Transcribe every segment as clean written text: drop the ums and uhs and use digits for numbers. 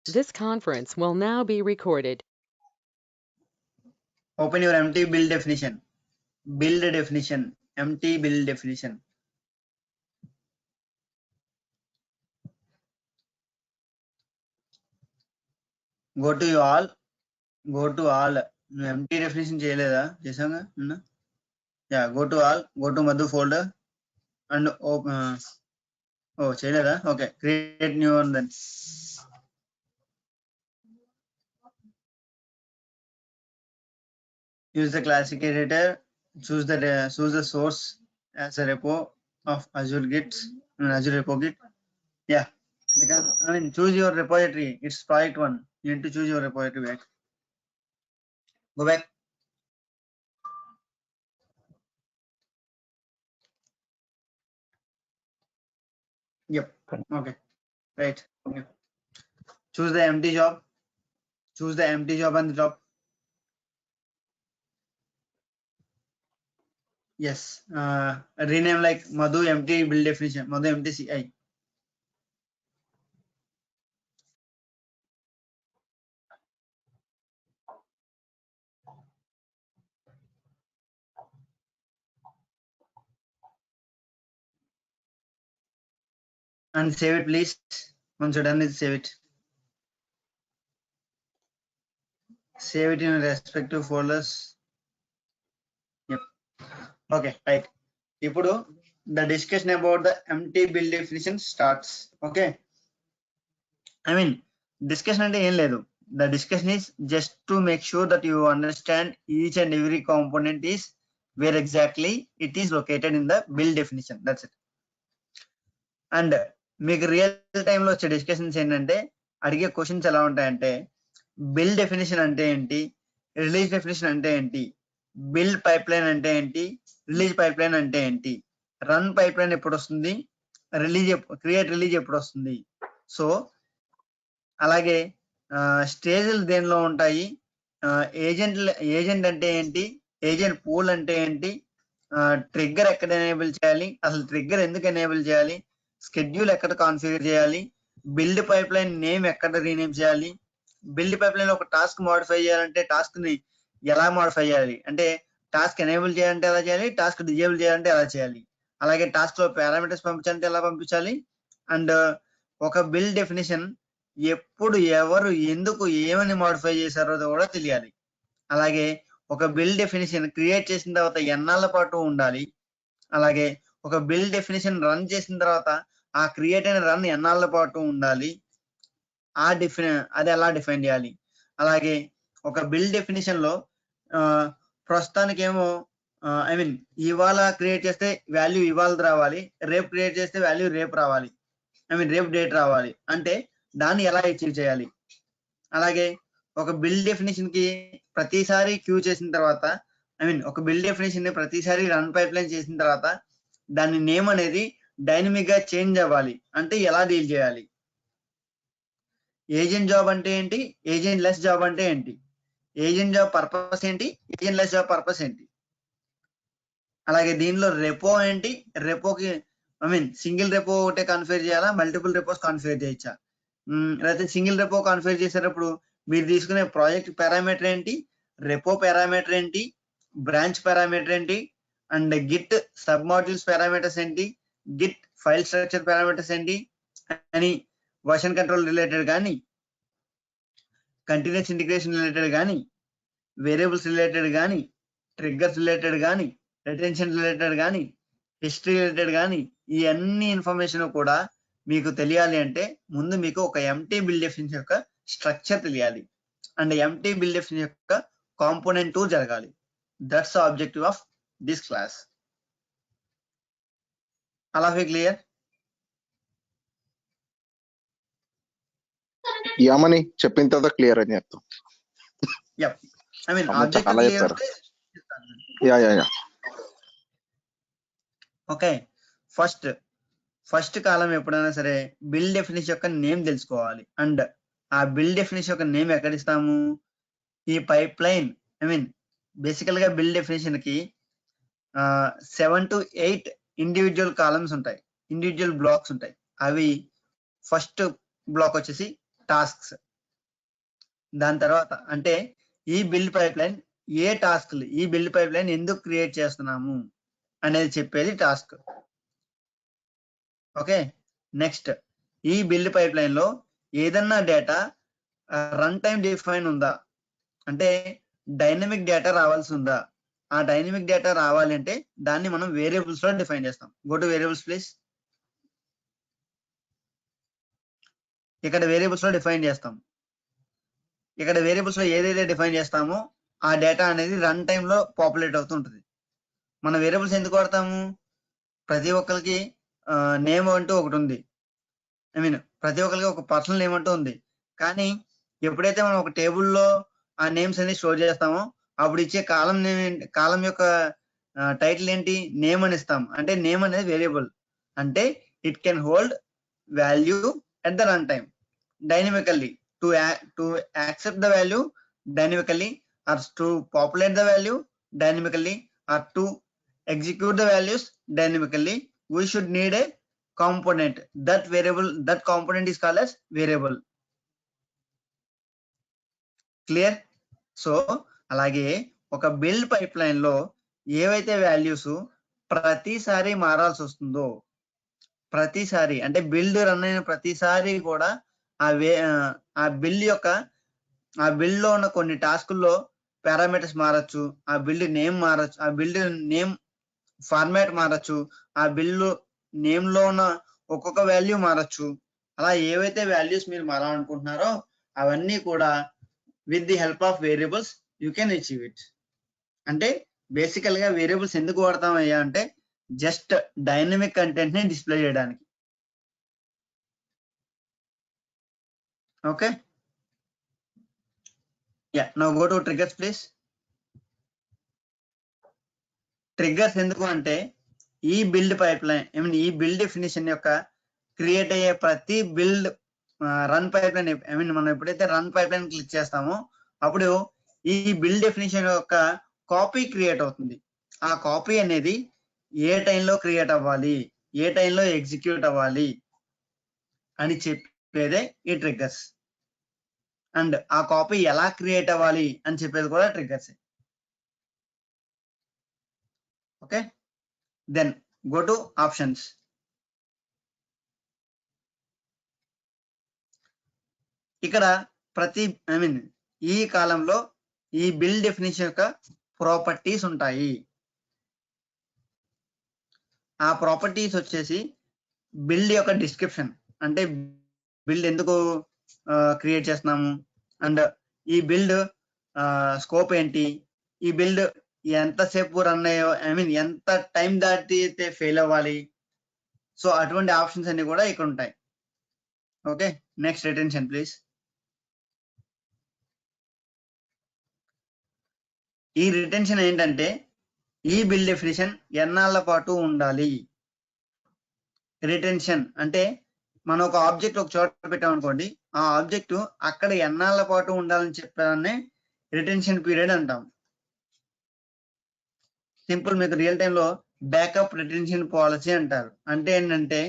This conference will now be recorded. Open your empty build definition. Build definition. Empty build definition. Go to all. Go to all. Empty definition చేయలేదా చేసాంగా నిన్న. Yeah, go to all. Go to Madhu folder and open. Oh, చేయలేదా? Okay, create new one then. Use the classic editor. Choose the source as a repo of Azure Git and Azure repo Git. Yeah, because I mean choose your repository. It's project one. You need to choose your repository back. Go back. Yep. Okay. Right. Okay. Choose the empty job. Choose the empty job on the top. Yes. Rename like Madhu empty build definition. Madhu empty CI. And save it, please. Once you're done with save it. Save it in respective folders. Yep. Okay, right. ఇప్పుడు the discussion about the empty build definition starts. Okay. I mean, discussion అంటే ఏం లేదు. The discussion is just to make sure that you understand each and every component is where exactly it is located in the build definition. That's it. And మీకు real టైంలో వచ్చే discussions ఏంటంటే అడిగే questions ఎలా ఉంటాయంటే బిల్డ్ డెఫినేషన్ అంటే ఏంటి, release definition అంటే ఏంటి, బిల్డ్ పైప్ లైన్ అంటే ఏంటి, రిలీజ్ పైప్ లైన్ అంటే ఏంటి, రన్ పైప్ లైన్ ఎప్పుడు వస్తుంది, క్రియేట్ రిలీజ్ ఎప్పుడు వస్తుంది. సో అలాగే స్టేజ్లు దేనిలో ఉంటాయి, ఏజెంట్ అంటే ఏంటి, ఏజెంట్ పూల్ అంటే ఏంటి, ట్రిగ్గర్ ఎక్కడ ఎనేబుల్ చేయాలి, అసలు ట్రిగ్గర్ ఎందుకు ఎనేబుల్ చేయాలి, షెడ్యూల్ ఎక్కడ కాన్ఫిగర్ చేయాలి, బిల్డ్ పైప్ లైన్ నేమ్ ఎక్కడ రీనేమ్ చేయాలి, బిల్డ్ పైప్ లైన్ ఒక టాస్క్ మోడిఫై చేయాలంటే టాస్క్ ని ఎలా మోడిఫై చేయాలి, అంటే టాస్క్ ఎనేబుల్ చేయాలంటే ఎలా చేయాలి, టాస్క్ డిజేబుల్ చేయాలంటే ఎలా చేయాలి, అలాగే టాస్క్ లో పారామీటర్స్ పంపించాలంటే ఎలా పంపించాలి. అండ్ ఒక బిల్డ్ డెఫినేషన్ ఎప్పుడు ఎవరు ఎందుకు ఏమని మోడిఫై చేశారో కూడా తెలియాలి. అలాగే ఒక బిల్డ్ డెఫినేషన్ క్రియేట్ చేసిన తర్వాత ఎన్నాళ్ళ పాటు ఉండాలి, అలాగే ఒక బిల్డ్ డెఫినేషన్ రన్ చేసిన తర్వాత ఆ క్రియేట్ అయిన రన్ ఎన్నాళ్ళ పాటు ఉండాలి, అది ఎలా డిఫైన్ చేయాలి. అలాగే ఒక బిల్డ్ డెఫినేషన్ లో ప్రస్తుతానికి ఏమో ఐ మీన్ ఇవాళ క్రియేట్ చేస్తే వాల్యూ ఇవాళ రావాలి, రేపు క్రియేట్ చేస్తే వాల్యూ రేపు రావాలి, ఐ మీన్ రేపు డేట్ రావాలి, అంటే దాన్ని ఎలా అచీవ్ చేయాలి. అలాగే ఒక బిల్డ్ డెఫినేషన్ కి ప్రతిసారి క్యూ చేసిన తర్వాత ఐ మీన్ ఒక బిల్డ్ డెఫినేషన్ ని ప్రతిసారి రన్ పైప్ లైన్ చేసిన తర్వాత దాని నేమ్ అనేది డైనమిక్ గా చేంజ్ అవ్వాలి, అంటే ఎలా డీల్ చేయాలి. ఏజెంట్ జాబ్ అంటే ఏంటి, ఏజెంట్ లెస్ జాబ్ అంటే ఏంటి, ఏజెంట్ జాబ్ పర్పస్ ఏంటి, ఏజెంట్ లెస్ జాబ్ పర్పస్ ఏంటి. అలాగే దీనిలో రెపో ఏంటి, రెపోకి ఐ మీన్ సింగిల్ రెపో ఒకటే కాన్ఫిగర్ చేయాలా, మల్టిపుల్ రెపోస్ కాన్ఫిగర్ చేయొచ్చా, లేకపోతే సింగిల్ రెపో కాన్ఫిగర్ చేసేటప్పుడు మీరు తీసుకునే ప్రాజెక్ట్ పారామీటర్ ఏంటి, రెపో పారామీటర్ ఏంటి, బ్రాంచ్ పారామీటర్ ఏంటి, and Git sub modules parameters ఏంటి, గిట్ ఫైల్ స్ట్రక్చర్ పారామీటర్స్ ఏంటి అని వర్షన్ కంట్రోల్ రిలేటెడ్ కానీ, కంటిన్యూస్ ఇంటిగ్రేషన్ రిలేటెడ్ కానీ, వేరియబుల్స్ రిలేటెడ్ కానీ, ట్రిగ్గర్స్ రిలేటెడ్ కానీ, రిటెన్షన్ రిలేటెడ్ కానీ, హిస్టరీ రిలేటెడ్ కానీ, ఈ అన్ని ఇన్ఫర్మేషన్ కూడా మీకు తెలియాలి అంటే ముందు మీకు ఒక ఎంటీ బిల్డ్ డెఫినిషన్ యొక్క స్ట్రక్చర్ తెలియాలి, అండ్ ఎంటీ బిల్డ్ డెఫినిషన్ యొక్క కాంపోనెంట్ 2 జరగాలి. That's the objective of this class. All of you clear? యామని చెప్పిన తర్వాత క్లియర్ అని చెప్తాం. Yup I mean object clear అంటే yeah yeah yeah okay. First కాలం ఎప్పుడైనా సరే బిల్డ్ డెఫినిషన్ యొక్క నేమ్ తెలుసుకోవాలి, అండ్ ఆ బిల్డ్ డెఫినిషన్ యొక్క నేమ్ ఎక్కడ ఇస్తాము, ఈ పైప్ లైన్ ఐ మీన్ బేసికల్ గా బిల్డ్ డెఫినిషన్ కి 7 to 8 ఇండివిజువల్ కాలమ్స్ ఉంటాయి, ఇండివిజువల్ బ్లాక్స్ ఉంటాయి. అవి ఫస్ట్ బ్లాక్ వచ్చేసి టాస్క్స్, దాని తర్వాత అంటే ఈ బిల్డ్ పైప్ లైన్ ఏ టాస్క్లు ఈ బిల్డ్ పైప్ లైన్ ఎందుకు క్రియేట్ చేస్తున్నాము అనేది చెప్పేది టాస్క్. ఓకే, నెక్స్ట్ ఈ బిల్డ్ పైప్ లైన్ లో ఏదన్నా డేటా రన్ టైం డిఫైన్ ఉందా అంటే డైనమిక్ డేటా రావాల్సి ఉందా? ఆ డైనమిక్ డేటా రావాలి అంటే దాన్ని మనం వేరియబుల్స్ లో డిఫైన్ చేస్తాం. Go to variables please. ఇక్కడ వేరియబుల్స్ లో డిఫైన్ చేస్తాం. ఇక్కడ వేరియబుల్స్ లో ఏదైతే డిఫైన్ చేస్తామో ఆ డేటా అనేది రన్ టైమ్ లో పాపులేట్ అవుతూ ఉంటుంది. మన వేరియబుల్స్ ఎందుకు వాడతాము? ప్రతి ఒక్కరికి నేమ్ అంటూ ఒకటి ఉంది. ఐ మీన్ ప్రతి ఒక్కరికి ఒక పర్సనల్ నేమ్ అంటూ ఉంది. కానీ ఎప్పుడైతే మనం ఒక టేబుల్లో ఆ నేమ్స్ అన్ని స్టోర్ చేస్తామో అప్పుడు ఇచ్చే కాలం యొక్క టైటిల్ ఏంటి? నేమ్ అని ఇస్తాం. అంటే నేమ్ అనేది వేరియబుల్, అంటే it can hold value at the run time dynamically to accept the value dynamically, or to populate the value dynamically, or to execute the values dynamically. We should need a component. That component is called as variable. Clear? So అలాగే ఒక build pipeline లో ఏవైతే values ప్రతిసారి మారాల్సి వస్తుందో, ప్రతిసారి అంటే build run అయిన ప్రతిసారి కూడా ఆ బిల్డ్ లో ఉన్న కొన్ని టాస్కుల్లో పారామీటర్స్ మారచ్చు, ఆ బిల్డ్ నేమ్ మారచ్చు, ఆ బిల్డ్ నేమ్ ఫార్మాట్ మారచ్చు, ఆ బిల్డ్ నేమ్ లో ఉన్న ఒక్కొక్క వాల్యూ మారచ్చు. అలా ఏవైతే వాల్యూస్ మీరు మారాలనుకుంటున్నారో అవన్నీ కూడా with the help of variables you can achieve it. అంటే బేసికల్ గా వేరియబుల్స్ ఎందుకు వాడతాం అయ్యా అంటే జస్ట్ డైనమిక్ కంటెంట్ ని డిస్ప్లే చేయడానికి. Okay, yeah, now go to triggers please. Triggers ఎందుకు అంటే ఈ బిల్డ్ పైప్ లైన్ ఈ బిల్డ్ డెఫినిషన్ యొక్క క్రియేట్ అయ్యే ప్రతి బిల్డ్ రన్ పైప్ లైన్ మనం ఎప్పుడైతే రన్ పైప్ లైన్ క్లిక్ చేస్తామో అప్పుడు ఈ బిల్డ్ డెఫినిషన్ యొక్క కాపీ క్రియేట్ అవుతుంది. ఆ కాపీ అనేది ఏ టైంలో క్రియేట్ అవ్వాలి, ఏ టైంలో ఎగ్జిక్యూట్ అవ్వాలి అని చెప్పేదే ఈ ట్రిగ్గర్స్. అండ్ ఆ కాపీ ఎలా క్రియేట్ అవ్వాలి అని చెప్పేది కూడా triggers. Okay, then go to options. ఇక్కడ ఈ కాలంలో ఈ బిల్డ్ డెఫినిషన్ యొక్క ప్రాపర్టీస్ ఉంటాయి. ఆ ప్రాపర్టీస్ వచ్చేసి బిల్డ్ యొక్క డిస్క్రిప్షన్, అంటే బిల్డ్ ఎందుకు క్రియేట్ చేస్తున్నాము, అండ్ ఈ బిల్డ్ స్కోప్ ఏంటి, ఈ బిల్డ్ ఎంతసేపు రన్ అయ్యో ఎంత టైం దాటితే ఫెయిల్ అవ్వాలి. సో అటువంటి ఆప్షన్స్ అన్ని కూడా ఇక్కడ ఉంటాయి. Okay, next retention please. ఈ రిటెన్షన్ ఏంటంటే ఈ బిల్డ్ డెఫినిషన్ ఎన్నాళ్ళ పాటు ఉండాలి. రిటెన్షన్ అంటే మనం ఒక ఆబ్జెక్ట్ ఒక చోట పెట్టామనుకోండి, ఆ ఆబ్జెక్ట్ అక్కడ ఎన్నాళ్ళ పాటు ఉండాలని చెప్పడాన్ని రిటెన్షన్ పీరియడ్ అంటాం. సింపుల్, మీకు రియల్ టైంలో బ్యాకప్ రిటెన్షన్ పాలసీ అంటారు. అంటే ఏంటంటే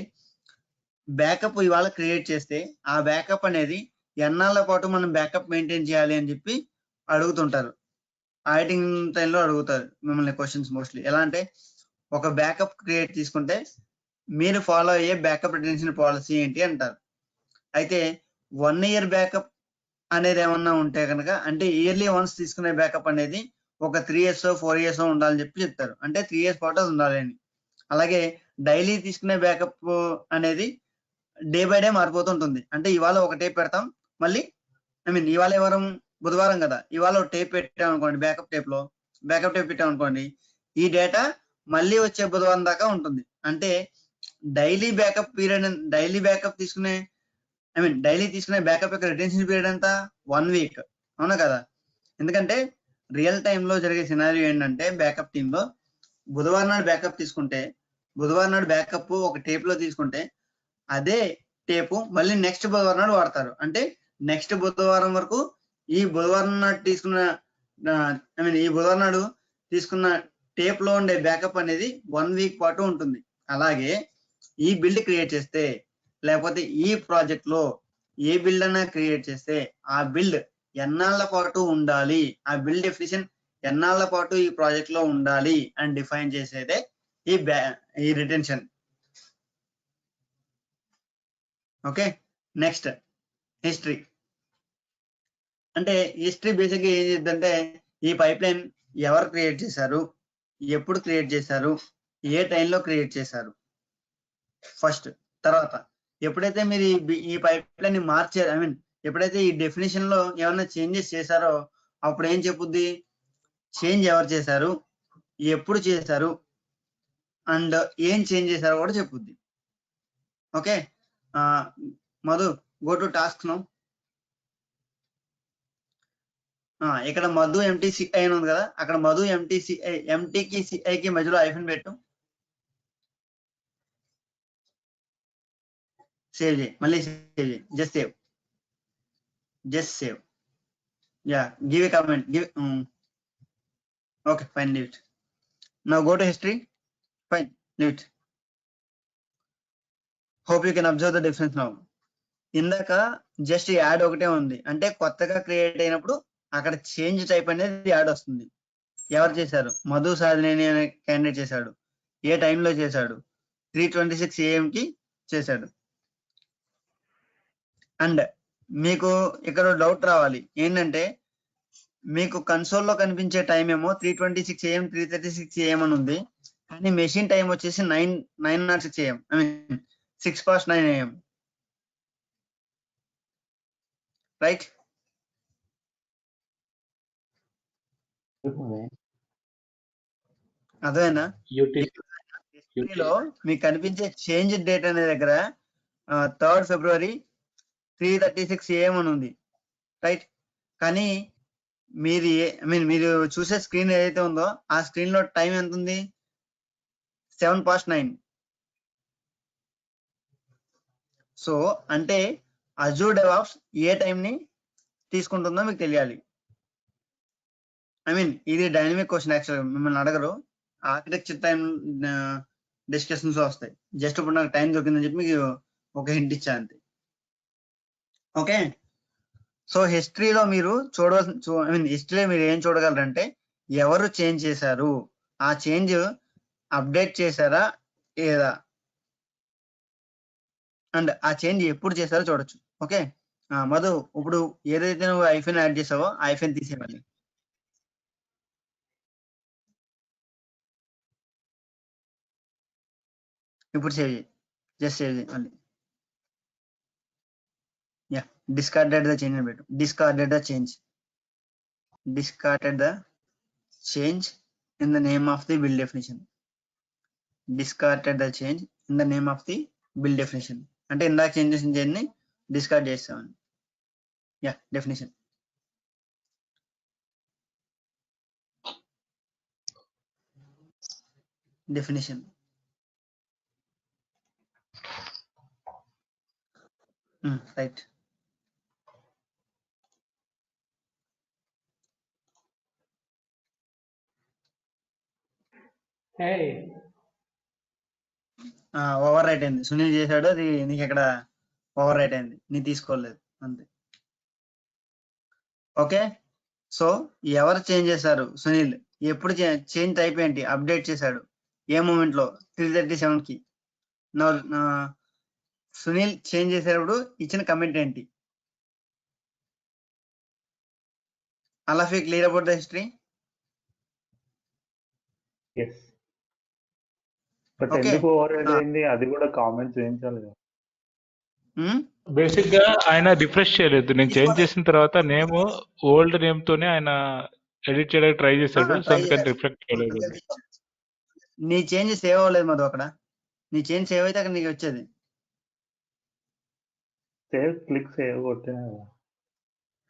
బ్యాకప్ ఇవాళ క్రియేట్ చేస్తే ఆ బ్యాకప్ అనేది ఎన్నాళ్ళ పాటు మనం బ్యాకప్ మెయింటైన్ చేయాలి అని చెప్పి అడుగుతుంటారు. ఆడిటింగ్ టైంలో అడుగుతారు మిమ్మల్ని క్వశ్చన్స్ మోస్ట్లీ. ఎలా అంటే ఒక బ్యాకప్ క్రియేట్ తీసుకుంటే మీరు ఫాలో అయ్యే బ్యాకప్ రిటెన్షన్ పాలసీ ఏంటి అంటారు. అయితే 1 year బ్యాకప్ అనేది ఏమన్నా ఉంటే కనుక, అంటే ఇయర్లీ వన్స్ తీసుకునే బ్యాకప్ అనేది ఒక 3 years 4 years ఉండాలని చెప్పి చెప్తారు. అంటే 3 years పాటు అది ఉండాలి అని. అలాగే డైలీ తీసుకునే బ్యాకప్ అనేది డే బై డే మారిపోతుంటుంది. అంటే ఇవాళ ఒక టేప్ పెడతాం, మళ్ళీ ఇవాళ బుధవారం కదా, ఇవాళ ఒక టేప్ పెట్టాం అనుకోండి, బ్యాకప్ టేప్ పెట్టాం అనుకోండి, ఈ డేటా మళ్ళీ వచ్చే బుధవారం దాకా ఉంటుంది. అంటే డైలీ బ్యాకప్ తీసుకునే బ్యాకప్ యొక్క రిటెన్షన్ పీరియడ్ అంతా 1 week. అవునా కదా? ఎందుకంటే రియల్ టైంలో జరిగే సినారియో ఏంటంటే బ్యాకప్ టీంలో బుధవారం నాడు బ్యాకప్ తీసుకుంటే, బుధవారం నాడు బ్యాకప్ ఒక టేప్ లో తీసుకుంటే అదే టేపు మళ్ళీ నెక్స్ట్ బుధవారం నాడు వాడతారు. అంటే నెక్స్ట్ బుధవారం వరకు ఈ బుధవారం నాడు తీసుకున్న టేప్ లో ఉండే బ్యాకప్ అనేది 1 week పాటు ఉంటుంది. అలాగే ఈ బిల్డ్ క్రియేట్ చేస్తే, లేకపోతే ఈ ప్రాజెక్ట్ లో ఏ బిల్డ్ అయినా క్రియేట్ చేస్తే ఆ బిల్డ్ ఎన్నాళ్ళ పాటు ఉండాలి, ఆ బిల్ డెఫినిషన్ ఎన్నాళ్ళ పాటు ఈ ప్రాజెక్ట్ లో ఉండాలి అని డిఫైన్ చేసేదే ఈ రిటెన్షన్. Okay, next history. అంటే హిస్టరీ బేసిక్గా ఏం చేద్దంటే ఈ పైప్ లైన్ ఎవరు క్రియేట్ చేశారు, ఎప్పుడు క్రియేట్ చేశారు, ఏ టైంలో క్రియేట్ చేశారు ఫస్ట్. తర్వాత ఎప్పుడైతే మీరు ఈ పైప్ లైన్ మార్చారు, ఐ మీన్ ఎప్పుడైతే ఈ డెఫినేషన్ లో ఏమైనా చేంజెస్ చేశారో అప్పుడు ఏం చెప్పుద్ది, చేంజ్ ఎవరు చేశారు, ఎప్పుడు చేశారు అండ్ ఏం చేంజ్ చేశారో కూడా చెప్పుద్ది. Okay, Madhu go to task now. ఇక్కడ మధు ఎంటీసీఐ అని ఉంది కదా, అక్కడ మధు ఎంటీకి సిఐకి మధ్యలో ఐఫన్ పెట్టు, సేవ్ చేయి, మళ్ళీ సేవ్ చేయి, just save. Yeah, give a comment, give. Okay fine, leave it. Now go to history. Fine, leave it. Hope you can observe the difference now. ఇందాక జస్ట్ యాడ్ ఒకటే ఉంది, అంటే కొత్తగా క్రియేట్ అయినప్పుడు అక్కడ చేంజ్ టైప్ అనేది add వస్తుంది. ఎవరు చేశారు, మధు సాధినేని అనే క్యాండిడేట్ చేశాడు, ఏ టైంలో చేశాడు, 3:26 AM కి చేశాడు. అండ్ మీకు ఇక్కడ డౌట్ రావాలి ఏంటంటే మీకు కన్సోల్లో కనిపించే టైం ఏమో 3:26 AM 3:36 AM అని ఉంది, కానీ మెషిన్ టైం వచ్చేసి 9:06 AM, I mean 6:09 AM, right? అదేనా హిస్టరీలో మీకు కనిపించే చేంజ్ డేట్ అనే దగ్గర 3rd February 3:36 AM అని ఉంది, రైట్? కానీ మీరు మీరు చూసే స్క్రీన్ ఏదైతే ఉందో ఆ స్క్రీన్ లో టైం ఎంత ఉంది, 7:09. సో అంటే అజూర్ డెవాప్స్ ఏ టైం ని తీసుకుంటుందో మీకు తెలియాలి. ఐ మీన్ ఇది డైనమిక్ క్వశ్చన్, యాక్చువల్గా మిమ్మల్ని అడగరు, ఆర్కిటెక్చర్ టైం డిస్కషన్స్ వస్తాయి. జస్ట్ ఇప్పుడు నాకు టైం దొరికిందని చెప్పి మీకు ఒక హింట్ ఇచ్చా అంతే. ఓకే, సో హిస్టరీలో మీరు చూడవలసిన, ఐ మీన్ హిస్టరీలో మీరు ఏం చూడగలరంటే ఎవరు చేంజ్ చేశారు, ఆ చేంజ్ అప్డేట్ చేశారా లేదా, అండ్ ఆ చేంజ్ ఎప్పుడు చేశారో చూడొచ్చు. ఓకే, మధు ఇప్పుడు ఏదైతే నువ్వు ఐఫోన్ యాడ్ చేసావో ఆ ఐఫోన్ తీసేయాలి. ఇప్పుడు సేవ్ చేయి, జస్ట్ సేవ్ చేయి మళ్ళీ. యా, డిస్కార్డెడ్ ద చేంజ్ అని పెట్టు, discarded the change in the name of the bill definition. Discarded the change in the name of the bill definition అంటే ఇందాక చేంజ్ చేసిన చేంజ్ ని డిస్కార్డ్ చేస్తామని. Yeah, definition. Right. Over right అయింది, సునీల్ చేశాడు, అది నీకు ఇక్కడ ఓవర్ రైట్ అయింది, నీ తీసుకోలేదు అంతే. ఓకే, సో ఎవరు చేంజ్ చేశారు, సునీల్. ఎప్పుడు చేంజ్ టైప్ ఏంటి, అప్డేట్ చేశాడు, ఏ మూమెంట్ లో, 3:37 కి. సునీల్ చేంజ్ చేసేటప్పుడు ఇచ్చిన కమెంట్ ఏంటి? All of you clear about the history? But ఎందుకు ఓవర్ రైట్ అయింది అది కూడా కామెంట్స్ చేయించాలి కదా. బేసిక్ గా ఆయన రిఫ్రెష్ చేయలేదు, నేను చేంజ్ చేసిన తర్వాత నేమ్ ఓల్డ్ నేమ్ తోనే ఆయన ఎడిట్ చేయడానికి ట్రై చేశాడు, సో అందుకని రిఫ్లెక్ట్ చేయలేదు. నీ చేంజ్ సేవ్ అవ్వలేదు మధు, అక్కడ నీ చేంజ్ సేవ్ అయితే అక్కడ నీకు వచ్చేది. సేవ్ క్లిక్ సేవ్ కొట్టినా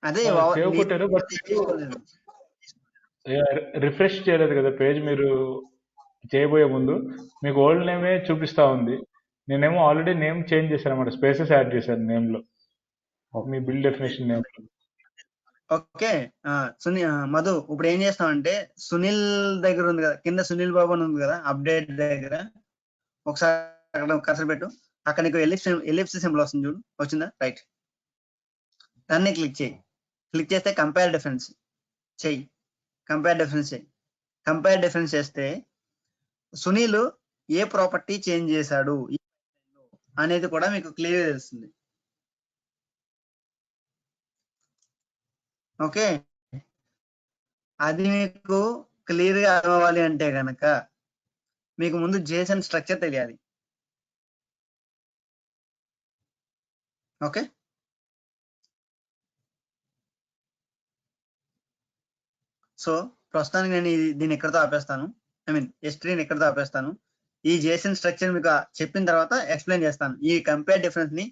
అదే సేవ్ కొట్టారు, బట్ రిఫ్రెష్ చేయలేదు కదా పేజ్. మీరు చేయబోయే ముందు మీకు ఓల్డ్ నేమే చూపిస్తా ఉంది, నేనేమో ఆల్రెడీ నేమ్ చేంజ్ చేశాను అనమాట, స్పేసెస్ యాడ్ చేశాను నేమ్ లో, మీ బిల్ డెఫినేషన్ నేమ్ లో. ఓకే, మధు ఇప్పుడు ఏం చేస్తామంటే సునీల్ దగ్గర ఉంది కదా, కింద సునీల్ బాబు అని ఉంది కదా అప్డేట్ దగ్గర, ఒకసారి అక్కడ కర్సర్ పెట్టు, అక్కడ నీకు ఎలిప్స్ సింబల్ వస్తుంది చూడు, వచ్చిందా? రైట్, దాన్ని క్లిక్ చేయి. క్లిక్ చేస్తే కంపేర్ డిఫరెన్స్ చెయ్యి, కంపేర్ డిఫరెన్స్ చెయ్యి. కంపేర్ డిఫరెన్స్ చేస్తే సునీల్ ఏ ప్రాపర్టీ చేంజ్ చేశాడు అనేది కూడా మీకు క్లియర్ తెలుస్తుంది. ఓకే, అది మీకు క్లియర్ గా అవ్వాలి అంటే కనుక మీకు ముందు JSON స్ట్రక్చర్ తెలియాలి. ఓకే, సో ప్రస్తుతానికి నేను దీన్ని ఎక్కడితో ఆపేస్తాను. హిస్టరీని ఎక్కడితో ఆపేస్తాను. ఈ JSON స్ట్రక్చర్ మీకు చెప్పిన తర్వాత ఎక్స్ప్లెయిన్ చేస్తాను ఈ కంపేర్ డిఫరెన్స్ ని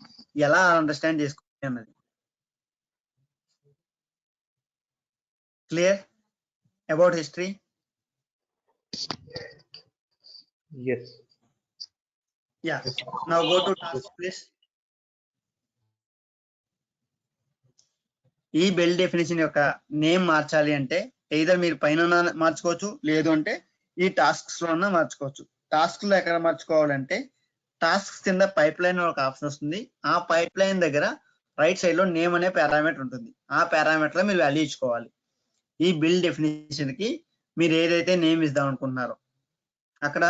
ఎలా అండర్స్టాండ్ చేసుకోవాలి అన్నది. Clear about history? Yes. Yeah. Now go to task, please. ఈ బిల్డ్ డెఫినేషన్ యొక్క నేమ్ మార్చాలి అంటే either మీరు పైన మార్చుకోవచ్చు, లేదు అంటే ఈ టాస్క్స్ లో మార్చుకోవచ్చు. టాస్క్ లో ఎక్కడ మార్చుకోవాలంటే టాస్క్స్ కింద పైప్ లైన్ ఒక ఆప్షన్ వస్తుంది. ఆ పైప్ లైన్ దగ్గర రైట్ సైడ్ లో నేమ్ అనే పారామీటర్ ఉంటుంది. ఆ పారామీటర్ లో మీరు వాల్యూ ఇచ్చుకోవాలి. ఈ బిల్డ్ డెఫినేషన్ కి మీరు ఏదైతే నేమ్ ఇద్దాం అనుకుంటున్నారో అక్కడ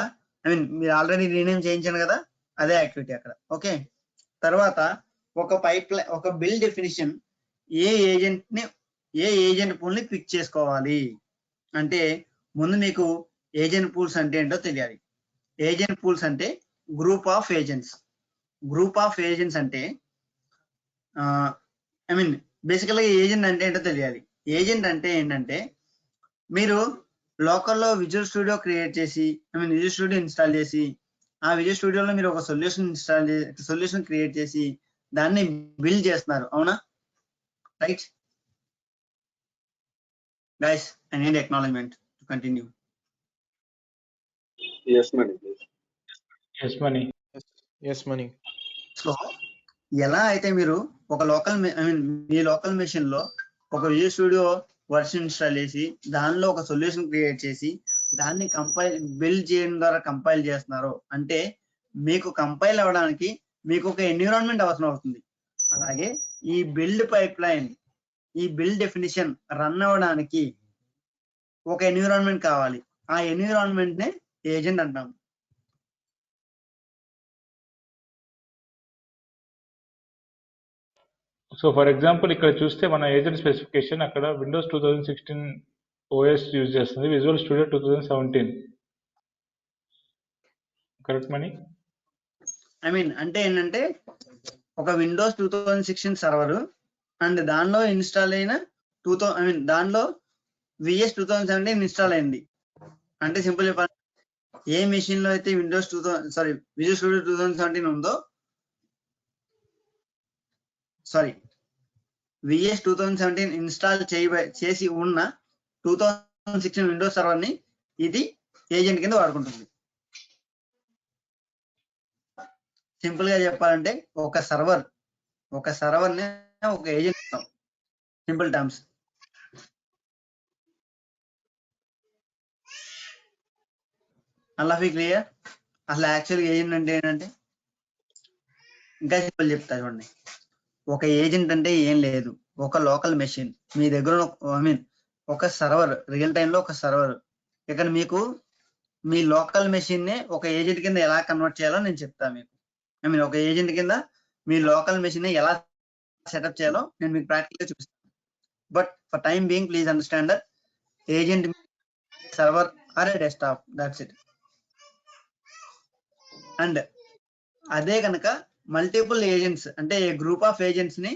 మీరు ఆల్రెడీ రీనేమ్ చేయించాను కదా, అదే యాక్టివిటీ అక్కడ. ఓకే, తర్వాత ఒక బిల్డ్ డెఫినేషన్ ఏ ఏజెంట్ పూల్ ని పిక్ చేసుకోవాలి అంటే ముందు మీకు ఏజెంట్ పూల్స్ అంటే ఏంటో తెలియాలి. ఏజెంట్ పూల్స్ అంటే group of agents. Group of agents అంటే బేసికల్గా ఏజెంట్ అంటే ఏంటో తెలియాలి. ఏజెంట్ అంటే ఏంటంటే మీరు లోకల్లో విజువల్ స్టూడియో క్రియేట్ చేసి విజువల్ స్టూడియో ఇన్స్టాల్ చేసి ఆ విజువల్ స్టూడియోలో మీరు ఒక సొల్యూషన్ క్రియేట్ చేసి దాన్ని బిల్డ్ చేస్తున్నారు, అవునా? Right guys, I need acknowledgement to continue. Yes, Mani. Yes Mani. Yes, Mani. So ఎలా అయితే మీరు ఒక మీ లోకల్ మెషిన్ లో ఒక విజువల్ స్టూడియో వర్షన్ ఇన్స్టాల్ చేసి దానిలో ఒక సొల్యూషన్ క్రియేట్ చేసి దాన్ని బిల్డ్ చేయడం ద్వారా కంపైల్ చేస్తున్నారు అంటే మీకు కంపైల్ అవ్వడానికి మీకు ఒక ఎన్విరాన్మెంట్ అవసరం అవుతుంది. అలాగే ఈ బిల్డ్ పైప్ లైన్, ఈ బిల్డ్ డెఫినిషన్ రన్ అవ్వడానికి ఒక ఎన్విరాన్మెంట్ కావాలి. ఆ ఎన్విరాన్మెంట్ నే ఏజెంట్ అంటాము. సో ఫర్ ఎగ్జాంపుల్ ఇక్కడ చూస్తే మన ఏజెంట్ స్పెసిఫికేషన్ అక్కడ విండోస్ 2016 OS యూజ్ చేస్తుంది, విజువల్ స్టూడియో 2017. Correct money? అంటే ఏంటంటే ఒక విండోస్ 2016 సర్వర్ అండ్ దానిలో ఇన్స్టాల్ అయిన దానిలో VS 2017 ఇన్స్టాల్ అయింది. అంటే సింపుల్ చెప్పాలి, ఏ మెషిన్ లో అయితే విజువల్ స్టూడియో 2017 ఉందో, VS 2017 ఇన్స్టాల్ చేసి ఉన్న 2016 విండోస్ సర్వర్ ని ఇది ఏజెంట్ కింద వాడుకుంటుంది. సింపుల్ గా చెప్పాలంటే ఒక సర్వర్ ని ఒక ఏజెంట్, సింపుల్ టర్మ్స్. అలా క్లియర్? అసలు యాక్చువల్గా ఏజెంట్ అంటే ఏంటంటే ఇంకా సింపుల్ చెప్తా చూడండి. ఒక ఏజెంట్ అంటే ఏం లేదు, ఒక లోకల్ మెషిన్ మీ దగ్గర ఒక సర్వర్, రియల్ టైమ్ లో ఒక సర్వర్. ఇక్కడ మీకు మీ లోకల్ మెషిన్ నే ఒక ఏజెంట్ కింద ఎలా కన్వర్ట్ చేయాలో నేను చెప్తాను మీకు. ఒక ఏజెంట్ కింద మీ లోకల్ మెషిన్ ని ఎలా సెటప్ చేయాలో నేను మీకు ప్రాక్టికల్ గా చూపిస్తాను. But for time being please understand that agent server or a desktop, that's it. And అదే కనుక మల్టిపుల్ ఏజెంట్స్ అంటే గ్రూప్ ఆఫ్ ఏజెంట్స్ ని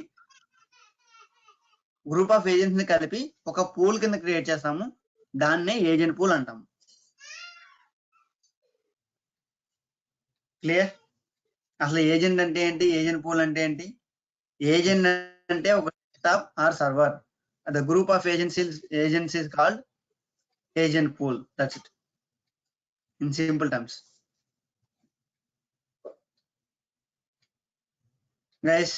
కలిపి ఒక పూల్ కింద క్రియేట్ చేస్తాము, దాన్నే ఏజెంట్ పూల్ అంటాము. క్లియర్? అసలు ఏజెంట్ అంటే ఏంటి, ఏజెంట్ పూల్ అంటే ఏంటి? ఏజెంట్ అంటే ఒక desktop or server. The group of agents is called agent pool, that's it in simple terms. Guys,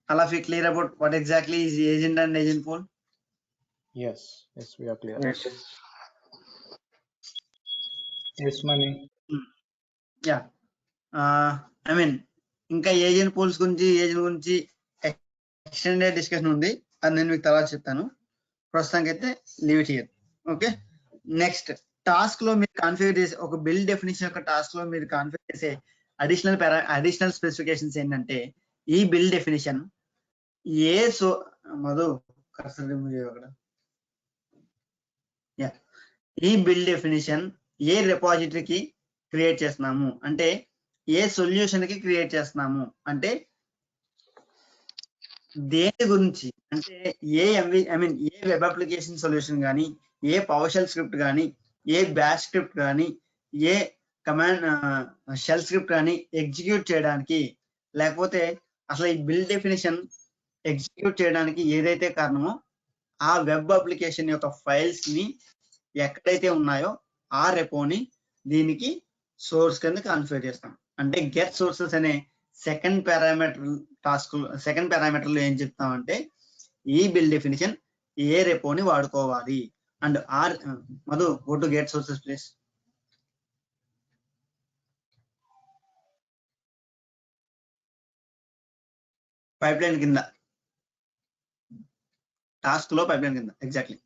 all of you clear about what exactly is agent and agent pool? Yes, we are clear. Yes Mani. Yeah. ఇంకా agent pools గురించి extended discussion ఉంది. అది నేను మీకు తర్వాత చెప్తాను. ప్రస్తుతానికి అయితే leave it here. Okay, next task లో మీరు కాన్ఫిగర్ చేసే ఒక బిల్డ్ డెఫినేషన్ యొక్క టాస్క్ లో మీరు కాన్ఫిగర్ చేసే అడిషనల్ స్పెసిఫికేషన్స్ ఏంటంటే ఈ build definition Madhu cursor remove చేయు అక్కడ. ఈ బిల్డ్ డెఫినేషన్ ఏ రెపాజిటరీకి క్రియేట్ చేస్తున్నాము అంటే ఏ సొల్యూషన్ కి క్రియేట్ చేస్తున్నాము అంటే దేని గురించి అంటే ఏ వెబ్ అప్లికేషన్ సొల్యూషన్ కానీ, ఏ పవర్ షెల్ స్క్రిప్ట్ కానీ, ఏ బ్యాష్ స్క్రిప్ట్ కానీ, ఏ కమాండ్ షెల్ స్క్రిప్ట్ కానీ ఎగ్జిక్యూట్ చేయడానికి, లేకపోతే అసలు ఈ బిల్డ్ డెఫినేషన్ ఎగ్జిక్యూట్ చేయడానికి ఏదైతే కారణమో ఆ వెబ్ అప్లికేషన్ యొక్క ఫైల్స్ ని ఎక్కడైతే ఉన్నాయో ఆ రెపోని దీనికి సోర్స్ కింద కాన్ఫిగర్ చేస్తాం. అంటే గెట్ సోర్సెస్ అనే సెకండ్ పారామీటర్ లో ఏం చెప్తామంటే ఈ బిల్డ్ డెఫినేషన్ ఏ రెపోని వాడుకోవాలి. And Madhu go to get sources please. Pipeline కింద, టాస్క్ లో పైప్లైన్ కింద ఎగ్జాక్ట్లీ.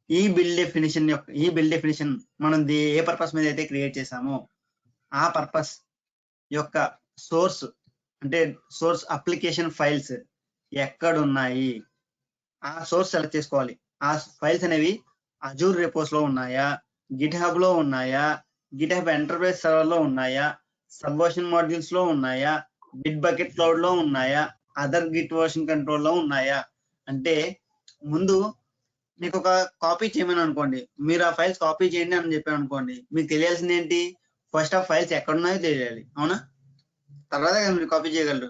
ఈ బిల్డ్ డెఫినేషన్ మనం ఏ పర్పస్ మీద అయితే క్రియేట్ చేసామో ఆ పర్పస్ యొక్క సోర్స్ అంటే సోర్స్ అప్లికేషన్ ఫైల్స్ ఎక్కడ ఉన్నాయి ఆ సోర్స్ సెలెక్ట్ చేసుకోవాలి. ఆ ఫైల్స్ అనేవి అజూర్ రెపోస్ లో ఉన్నాయా, గిట్ హబ్ లో ఉన్నాయా, గిట్ హబ్ ఎంటర్ప్రైజ్ సర్వర్ లో ఉన్నాయా, సబ్వర్షన్ మాడ్యూల్స్ లో ఉన్నాయా, బిట్ బకెట్ క్లౌడ్ లో ఉన్నాయా, అదర్ గిట్ వర్షన్ కంట్రోల్ లో ఉన్నాయా. అంటే ముందు మీకు ఒక కాపీ చేయమని అనుకోండి, మీరు ఆ ఫైల్స్ కాపీ చేయండి అని చెప్పాను అనుకోండి, మీకు తెలియాల్సింది ఏంటి, ఫస్ట్ ఆ ఫైల్స్ ఎక్కడ ఉన్నాయో తెలియాలి, అవునా? తర్వాత మీరు కాపీ చేయగలరు.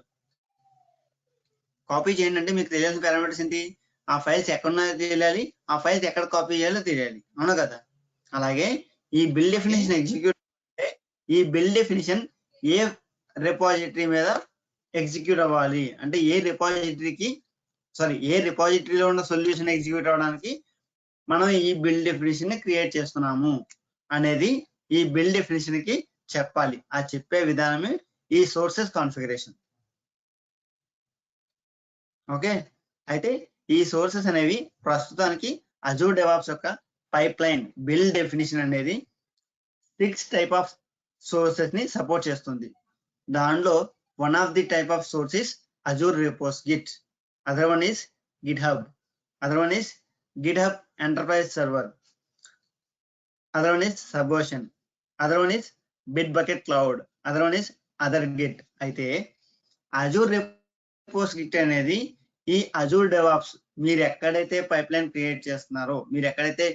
కాపీ చేయండి అంటే మీకు తెలియాల్సిన పారామీటర్స్ ఏంటి, ఆ ఫైల్స్ ఎక్కడ ఉన్నాయో తెలియాలి, ఆ ఫైల్స్ ఎక్కడ కాపీ చేయాలో తెలియాలి, అవునా కదా? అలాగే ఈ బిల్డ్ డెఫినేషన్ ఎగ్జిక్యూట్ అంటే ఈ బిల్డ్ డెఫినేషన్ ఏ రిపాజిటరీ మీద ఎగ్జిక్యూట్ అవ్వాలి అంటే ఏ రిపాజిటరీలో ఉన్న సొల్యూషన్ ఎగ్జిక్యూట్ అవ్వడానికి మనం ఈ బిల్డ్ డెఫినేషన్ ని క్రియేట్ చేస్తున్నాము అనేది ఈ బిల్డ్ డెఫినేషన్ కి చెప్పాలి. ఆ చెప్పే విధానమే ఈ సోర్సెస్ కాన్ఫిగరేషన్. ఓకే, అయితే ఈ సోర్సెస్ అనేవి ప్రస్తుతానికి అజూర్ డెవాప్స్ యొక్క పైప్లైన్ బిల్డ్ డెఫినేషన్ అనేది 6 టైప్ ఆఫ్ సోర్సెస్ ని సపోర్ట్ చేస్తుంది. దానిలో one of the type of source is Azure Repos Git, other one is GitHub, other one is GitHub enterprise server, other one is subversion, other one is Bitbucket cloud, other one is other Git. అయితే Azure Repos Git అనేది ఈ Azure DevOps మీరు ఎక్కడైతే pipeline create చేస్తున్నారో, మీరు ఎక్కడైతే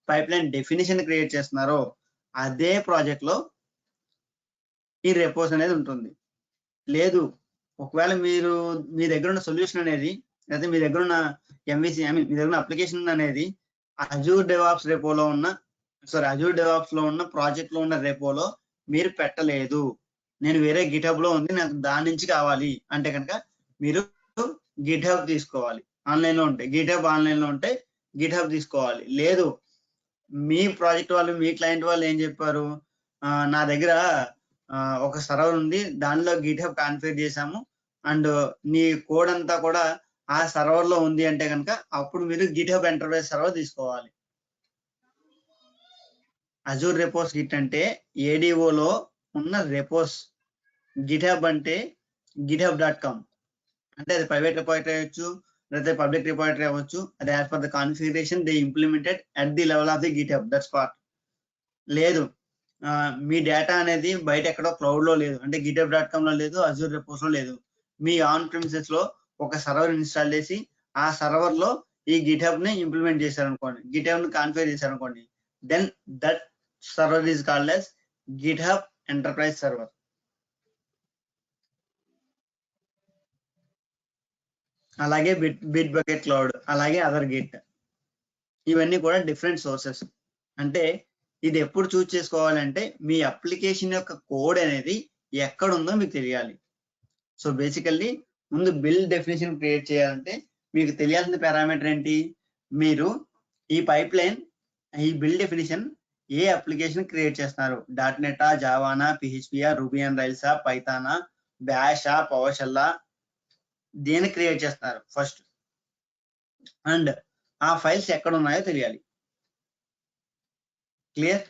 pipeline definition create చేస్తున్నారో అదే ప్రాజెక్ట్ లో ఈ రెపోస్ అనేది ఉంటుంది. లేదు ఒకవేళ మీ దగ్గర ఉన్న సొల్యూషన్ అనేది లేదా మీ దగ్గర ఉన్న ఎంవిసి మీ దగ్గర ఉన్న అప్లికేషన్ అనేది అజూర్ డెవాప్స్ లో ఉన్న ప్రాజెక్ట్ లో ఉన్న రెపోలో మీరు పెట్టలేదు, నేను వేరే గిట్ హబ్ లో ఉంది నాకు దాని నుంచి కావాలి అంటే కనుక మీరు గిట్ హబ్ తీసుకోవాలి. ఆన్లైన్ లో ఉంటే గిట్ హబ్, ఆన్లైన్ లో ఉంటే గిట్ హబ్ తీసుకోవాలి. లేదు మీ ప్రాజెక్ట్ వాళ్ళు మీ క్లయింట్ వాళ్ళు ఏం చెప్పారు, నా దగ్గర ఒక సర్వర్ ఉంది దానిలో గిట్ హబ్ కాన్ఫిగర్ చేసాము అండ్ నీ కోడ్ అంతా కూడా ఆ సర్వర్ లో ఉంది అంటే కనుక అప్పుడు మీరు గిట్ హబ్ ఎంటర్ప్రైజ్ సర్వర్ తీసుకోవాలి. అజూర్ రెపోస్ గిట్ అంటే ADO లో ఉన్న రెపోస్, గిట్ హబ్ అంటే github.com అంటే అది ప్రైవేట్ రిపాజిటరీ అవ్వచ్చు లేదా పబ్లిక్ రిపాజిటరీ అవ్వచ్చు. అది as per the configuration they implemented at the level of the Git hub, that's part. లేదు మీ డేటా అనేది బయట ఎక్కడో క్లౌడ్ లో లేదు అంటే github.com లో లేదు, అజూర్ రెపోస్ లో లేదు, మీ ఆన్ ప్రిమిసెస్ లో ఒక సర్వర్ ఇన్స్టాల్ చేసి ఆ సర్వర్ లో ఈ గిట్ హబ్ ని ఇంప్లిమెంట్ చేశారనుకోండి, గిట్ హబ్ ని కాన్ఫిగర్ చేశారనుకోండి, then that server is called as GitHub enterprise server. అలాగే బిట్ బకెట్ క్లౌడ్, అలాగే అదర్ గిట్, ఇవన్నీ కూడా డిఫరెంట్ సోర్సెస్. అంటే ఇది ఎప్పుడు చూస్ చేసుకోవాలంటే మీ అప్లికేషన్ యొక్క కోడ్ అనేది ఎక్కడ ఉందో మీకు తెలియాలి. సో బేసికల్లీ ముందు బిల్డ్ డెఫినేషన్ క్రియేట్ చేయాలంటే మీకు తెలియాల్సిన పారామీటర్ ఏంటి, మీరు ఈ పైప్లైన్ ఈ బిల్డ్ డెఫినేషన్ ఏ అప్లికేషన్ క్రియేట్ చేస్తున్నారు, .NET, జావానా, PHP, రూబీ ఆన్ రైల్సా, పైథానా, బ్యాషా, పవర్ షెల్లా, దేని క్రియేట్ చేస్తారు ఫస్ట్, అండ్ ఆ ఫైల్స్ ఎక్కడ ఉన్నాయో తెలియాలి. క్లియర్?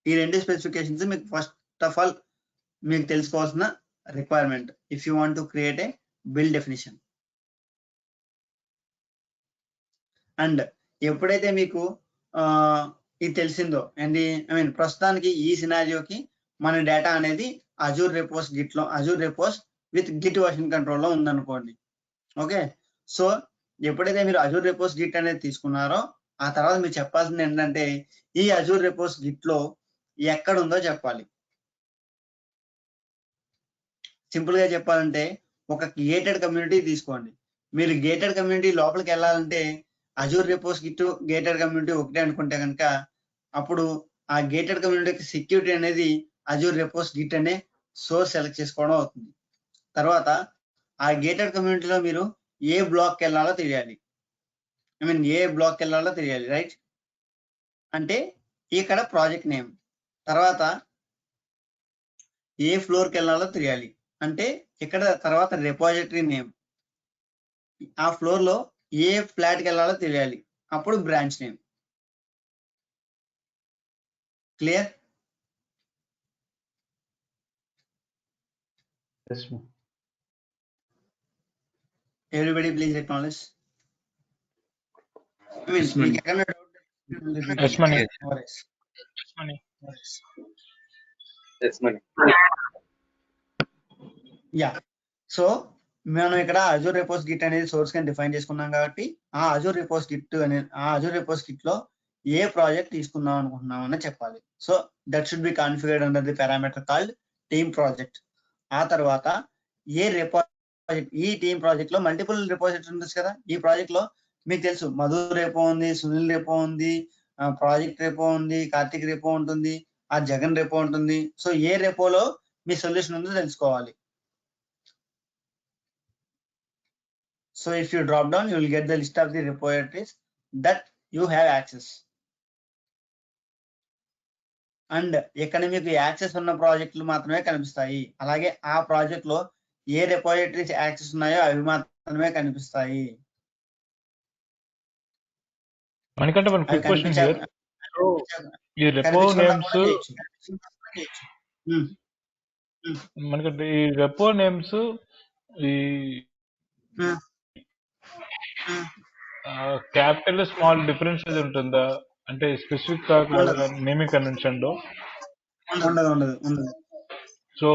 ఈ రెండు స్పెసిఫికేషన్స్ మీకు ఫస్ట్ ఆఫ్ ఆల్ మీకు తెలుసుకోవాల్సిన requirement if you want to create a build definition. And ఎప్పుడైతే మీకు ఇది తెలిసిందో అండ్ ప్రస్తుతానికి ఈ సినారియోకి మన డేటా అనేది Azure repos with Git version control లో ఉందనుకోండి. ఓకే, సో ఎప్పుడైతే మీరు అజూర్ రెపోస్ గిట్ అనేది తీసుకున్నారో ఆ తర్వాత మీరు చెప్పాల్సింది ఏంటంటే ఈ అజూర్ రెపోస్ గిట్ లో ఎక్కడ ఉందో చెప్పాలి. సింపుల్ గా చెప్పాలంటే ఒక గేటెడ్ కమ్యూనిటీ తీసుకోండి. మీరు గేటెడ్ కమ్యూనిటీ లోపలికి వెళ్ళాలంటే Azure Repos Git gated community ఒకటే అనుకుంటే కనుక అప్పుడు ఆ గేటెడ్ కమ్యూనిటీకి సెక్యూరిటీ అనేది అజూర్ రెపోస్ గిట్ అనే సోర్స్ సెలెక్ట్ చేసుకోవడం అవుతుంది. తర్వాత ఆ గేటెడ్ కమ్యూనిటీలో మీరు ఏ బ్లాక్ వెళ్ళాలో తెలియాలి. ఏ బ్లాక్ వెళ్ళాలో తెలియాలి, రైట్? అంటే ఇక్కడ ప్రాజెక్ట్ నేమ్. తర్వాత ఏ ఫ్లోర్కి వెళ్ళాలో తెలియాలి, అంటే ఇక్కడ తర్వాత రిపోజిటరీ నేమ్. ఆ ఫ్లోర్ లో ఏ ఫ్లాట్కి వెళ్ళాలో తెలియాలి, అప్పుడు branch name. Clear? Yes, ma'am. Everybody please acknowledge. Yes, ma'am. మీకు ఎక్కడ Yes, Mani. యా, సో మనం ఇక్కడ అజూర్ రెపోస్ గిట్ అనేది సోర్స్ గా డిఫైన్ చేసుకున్నాం కాబట్టి ఆ అజూర్ రెపోస్ గిట్ లో ఏ ప్రాజెక్ట్ తీసుకుందాం అనుకుంటున్నాం అని చెప్పాలి. So that should be configured under the parameter called team project. ఆ తర్వాత ఏ రిపోజిట్, ఈ టీమ్ ప్రాజెక్ట్ లో మల్టిపుల్ రిపోజిటరీ ఉంటుంది కదా. ఈ ప్రాజెక్ట్ లో మీకు తెలుసు మధు రేపో ఉంది, సునీల్ రేపో ఉంది, ప్రాజెక్ట్ రేపో ఉంది, కార్తిక్ రేపో ఉంటుంది, ఆ జగన్ రేపో ఉంటుంది. సో ఏ రేపోలో మీ సొల్యూషన్ ఉందో తెలుసుకోవాలి. So if you drop down, you will get the list of the repositories that you have access. And ఇక్కడ మీకు యాక్సెస్ ఉన్న ప్రాజెక్టులు మాత్రమే కనిపిస్తాయి. అలాగే ఆ ప్రాజెక్ట్ లో ఏ రిపోజిటరీస్ యాక్సెస్ ఉన్నాయో అవి మాత్రమే కనిపిస్తాయి. మనకంటే వన్ క్విక్ క్వశ్చన్ హియర్. ఈ రెపో నేమ్స్ మనకంటే ఈ రెపో నేమ్స్ ఈ క్యాపిటల్ స్మాల్ డిఫరెన్స్ ఉంటుందా? అంటే స్పెసిఫిక్ కాకుండా నేమింగ్ కన్వెన్షన్ లో ఉండదు. సో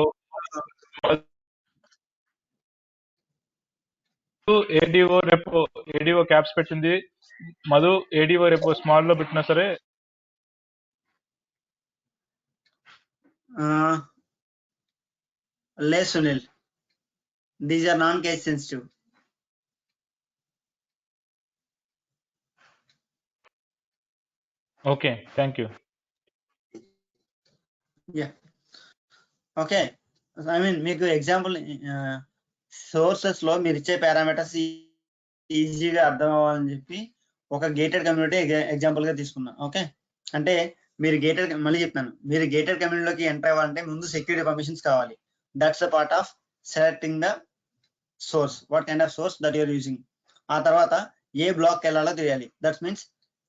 ఏడిఓ క్యాప్స్ పెట్టింది, మధు ఏడిఓ రెపో స్మాల్ లో పెట్టినా సరే లేదు Sunil, these are non case sensitive. Okay, thank you. Okay, మీకు ఎగ్జాంపుల్ సోర్సెస్ లో మీరు ఇచ్చే పారామీటర్స్ ఈజీగా అర్థం అవ్వాలని చెప్పి ఒక గేటెడ్ కమ్యూనిటీ ఎగ్జాంపుల్ గా తీసుకున్నాం. ఓకే, అంటే మీరు మళ్ళీ చెప్తాను, మీరు గేటెడ్ కమ్యూనిటీలోకి ఎంటర్ అవ్వాలంటే ముందు సెక్యూరిటీ పర్మిషన్స్ కావాలి. That's a part of selecting the source, what kind of swords that you're using. ఆ తర్వాత ఏ బ్లాక్ వెళ్ళాలో తెలియాలి. That means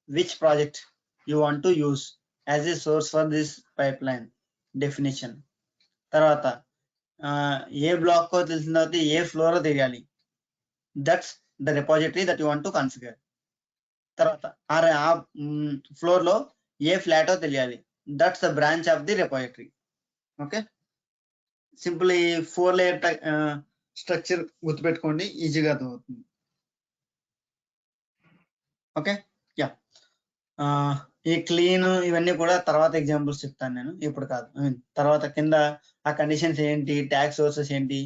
which project you want to use as a source for this pipe line definition. తర్వాత ఏ black తెలిసిన తర్వాత ఏ floor తెలియాలి. That's the repository that you want to configure. తర్వాత ఆ ఫ్లోర్ లో ఏ ఫ్లాటో తెలియాలి. That's the branch of the repository. Okay, simple ఈ 4 layer structure గుర్తుపెట్టుకోండి, ఈజీగా అర్థమవుతుంది. ఓకే, యా, ఈ క్లీన్ ఇవన్నీ కూడా తర్వాత ఎగ్జాంపుల్స్ చెప్తాను నేను, ఇప్పుడు కాదు. తర్వాత కింద ఆ కండిషన్స్ ఏంటి, ట్యాక్స్ సోర్సెస్ ఏంటి,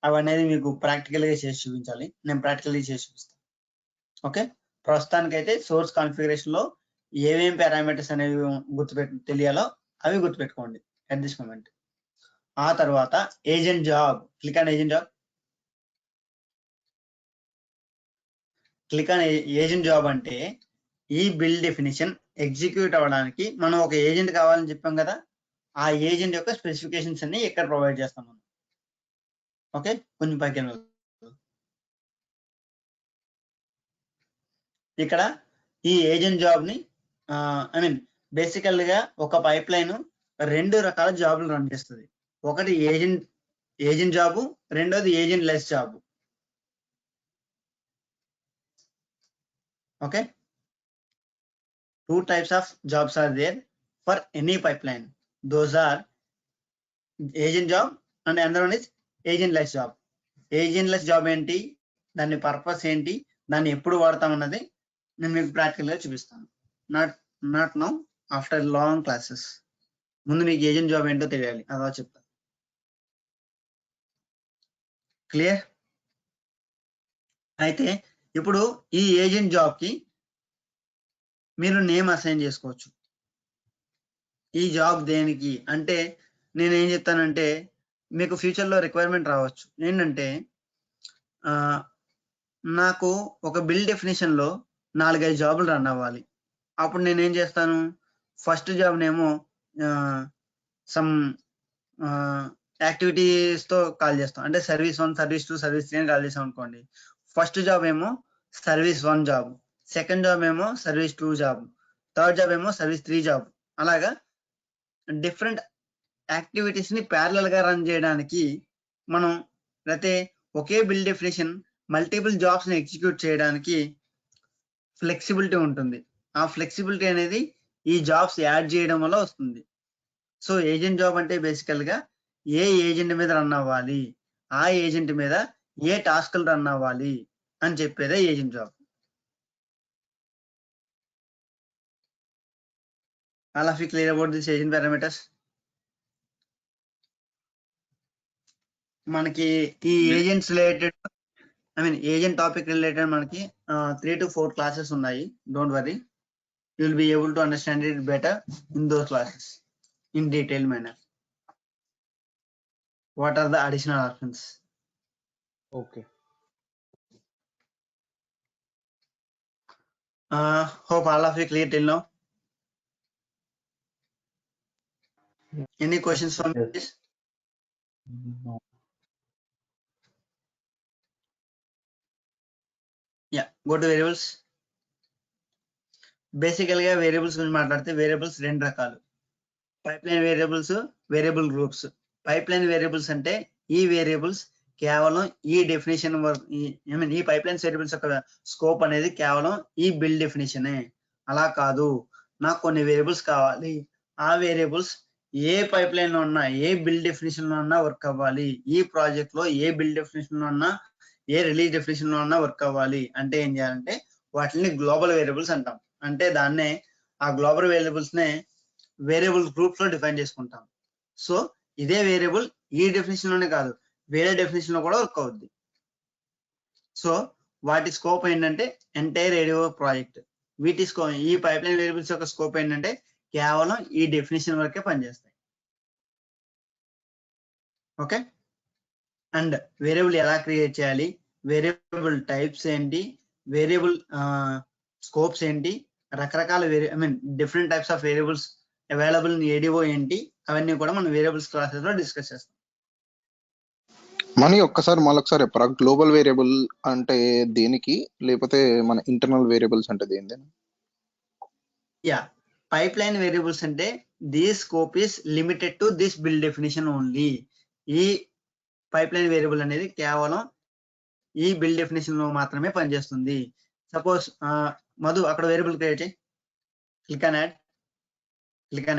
అవనేది మీకు ప్రాక్టికల్ గా చేసి చూపించాలి. నేను ప్రాక్టికల్ గా చేసి చూపిస్తాను. ఓకే, ప్రస్తుతానికైతే సోర్స్ కాన్ఫిగరేషన్ లో ఏమేం పారామీటర్స్ అనేవి తెలియాలో అవి గుర్తుపెట్టుకోండి అట్ దిస్ మూమెంట్. ఆ తర్వాత agent job, click on agent job. Click on agent job అంటే ఈ బిల్డ్ డెఫినిషన్ ఎగ్జిక్యూట్ అవ్వడానికి మనం ఒక ఏజెంట్ కావాలని చెప్పాం కదా, ఆ ఏజెంట్ యొక్క స్పెసిఫికేషన్స్ అన్ని ఇక్కడ ప్రొవైడ్ చేస్తాం మనం. ఓకే, కొంచెం పైకి ఇక్కడ ఈ ఏజెంట్ జాబ్ ని ఐ మీన్ బేసికల్ గా ఒక పైప్ లైన్ 2 రకాల జాబులు రన్ చేస్తుంది. ఒకటి ఏజెంట్ జాబు, రెండోది agent less job. Okay, 2 types of jobs are there for any pipeline. Those are agent job and another one is agentless job. Agentless job ఏంటి, దాని పర్పస్ ఏంటి, దాన్ని ఎప్పుడు వాడతాం అన్నది నేను మీకు ప్రాక్టికల్ గా చూపిస్తాను. Not now, after long classes. ముందు మీకు ఏజెంట్ జాబ్ ఏంటో తెలియాలి, అదా చెప్తాను. క్లియర్? అయితే ఇప్పుడు ఈ ఏజెంట్ జాబ్ కి మీరు నేమ్ అసైన్ చేసుకోవచ్చు. ఈ జాబ్ దేనికి అంటే నేను ఏం చెప్తానంటే, మీకు ఫ్యూచర్లో రిక్వైర్మెంట్ రావచ్చు. ఏంటంటే నాకు ఒక బిల్ డెఫినేషన్లో 4-5 జాబులు రన్ అవ్వాలి. అప్పుడు నేను ఏం చేస్తాను, ఫస్ట్ జాబ్ నేమో సమ్ యాక్టివిటీస్తో కాల్ చేస్తాం. అంటే సర్వీస్ 1, సర్వీస్ 2, సర్వీస్ 3 అని కాల్ చేస్తాం అనుకోండి. ఫస్ట్ జాబ్ ఏమో సర్వీస్ 1 జాబ్, సెకండ్ జాబ్ ఏమో సర్వీస్ 2 జాబ్, థర్డ్ జాబ్ ఏమో సర్వీస్ 3 జాబ్. అలాగా డిఫరెంట్ యాక్టివిటీస్ ని ప్యారలల్ గా రన్ చేయడానికి మనం లేకపోతే ఒకే బిల్ డెఫినేషన్ మల్టిపుల్ జాబ్స్ ని ఎగ్జిక్యూట్ చేయడానికి ఫ్లెక్సిబిలిటీ ఉంటుంది. ఆ ఫ్లెక్సిబిలిటీ అనేది ఈ జాబ్స్ యాడ్ చేయడం వల్ల వస్తుంది. సో ఏజెంట్ జాబ్ అంటే బేసికల్ గా ఏ ఏజెంట్ మీద రన్ అవ్వాలి, ఆ ఏజెంట్ మీద ఏ టాస్క్లు రన్ అవ్వాలి అని చెప్పేదే agent job. All of you clear about this agent parameters? మనకి ఈ agents related agent topic related మనకి 3 to 4 క్లాసెస్ ఉన్నాయి. Don't worry, you will be able to understand it better in those classes in detail manner. What are the additional options? Okay. Hope all of you clear till now. Any questions from Yes. this? No. Yeah, go to variables. బేసికల్ గా variables గురించి మాట్లాడితే variables 2 రకాలు, pipeline variables, variable groups. Pipeline variables అంటే ఈ variables కేవలం ఈ definition ఈ పైప్లైన్ వేరియబుల్స్ యొక్క స్కోప్ అనేది కేవలం ఈ బిల్ డెఫినేషనే. అలా కాదు, నాకు కొన్ని వేరియబుల్స్ కావాలి, ఆ వేరియబుల్స్ ఏ పైప్లైన్ లో ఉన్నా, ఏ బిల్ డెఫినేషన్ లో ఉన్నా వర్క్ అవ్వాలి. ఈ ప్రాజెక్ట్ లో ఏ బిల్ డెఫినేషన్ లో ఉన్నా, ఏ రిలీజ్ డెఫినేషన్ లో ఉన్నా వర్క్ అవ్వాలి. అంటే ఏం చేయాలంటే వాటిని గ్లోబల్ వేరియబుల్స్ అంటాం. అంటే దాన్నే ఆ గ్లోబల్ వేరియబుల్స్ నే వేరియబుల్ గ్రూప్స్ లో డిఫైన్ చేసుకుంటాం. సో ఇదే వేరియబుల్ ఈ డెఫినేషన్ లోనే కాదు, వేరే డెఫినేషన్ లో కూడా వర్క్ అవుద్ది. సో వాటి స్కోప్ ఏంటంటే ఎంటైర్ రేడియో ప్రాజెక్ట్. వీటి ఈ పైప్లైన్ వేరియబుల్స్ యొక్క స్కోప్ ఏంటంటే కేవలం ఈ డెఫినేషన్ వరకే పనిచేస్తాయి. ఓకే, అండ్ వేరియబుల్ ఎలా క్రియేట్ చేయాలి, వేరియబుల్ టైప్స్ ఏంటి, వేరియబుల్ స్కోప్స్ ఏంటి, రకరకాల different types of variables available in ADO ఏంటి, అవన్నీ కూడా మనం వేరియబుల్స్ క్లాసెస్ లో డిస్కస్ చేస్తాం. మనీ ఒక్కసారి మళ్ళొకసారి చెప్పరా, గ్లోబల్ వేరియబుల్ అంటే దేనికి, లేకపోతే మన ఇంటర్నల్ వేరియబుల్స్ అంటే దేని? యా, పైప్ లైన్ వేరియబుల్స్ అంటే this scope is limited to this bill definition only. ఈ పైప్ లైన్ వేరియబుల్ అనేది కేవలం ఈ బిల్ డెఫినేషన్ లో మాత్రమే పనిచేస్తుంది. సపోజ్ మధు అక్కడ వేరియబుల్ క్రియేట్ చేయి, క్లిక్ అండ్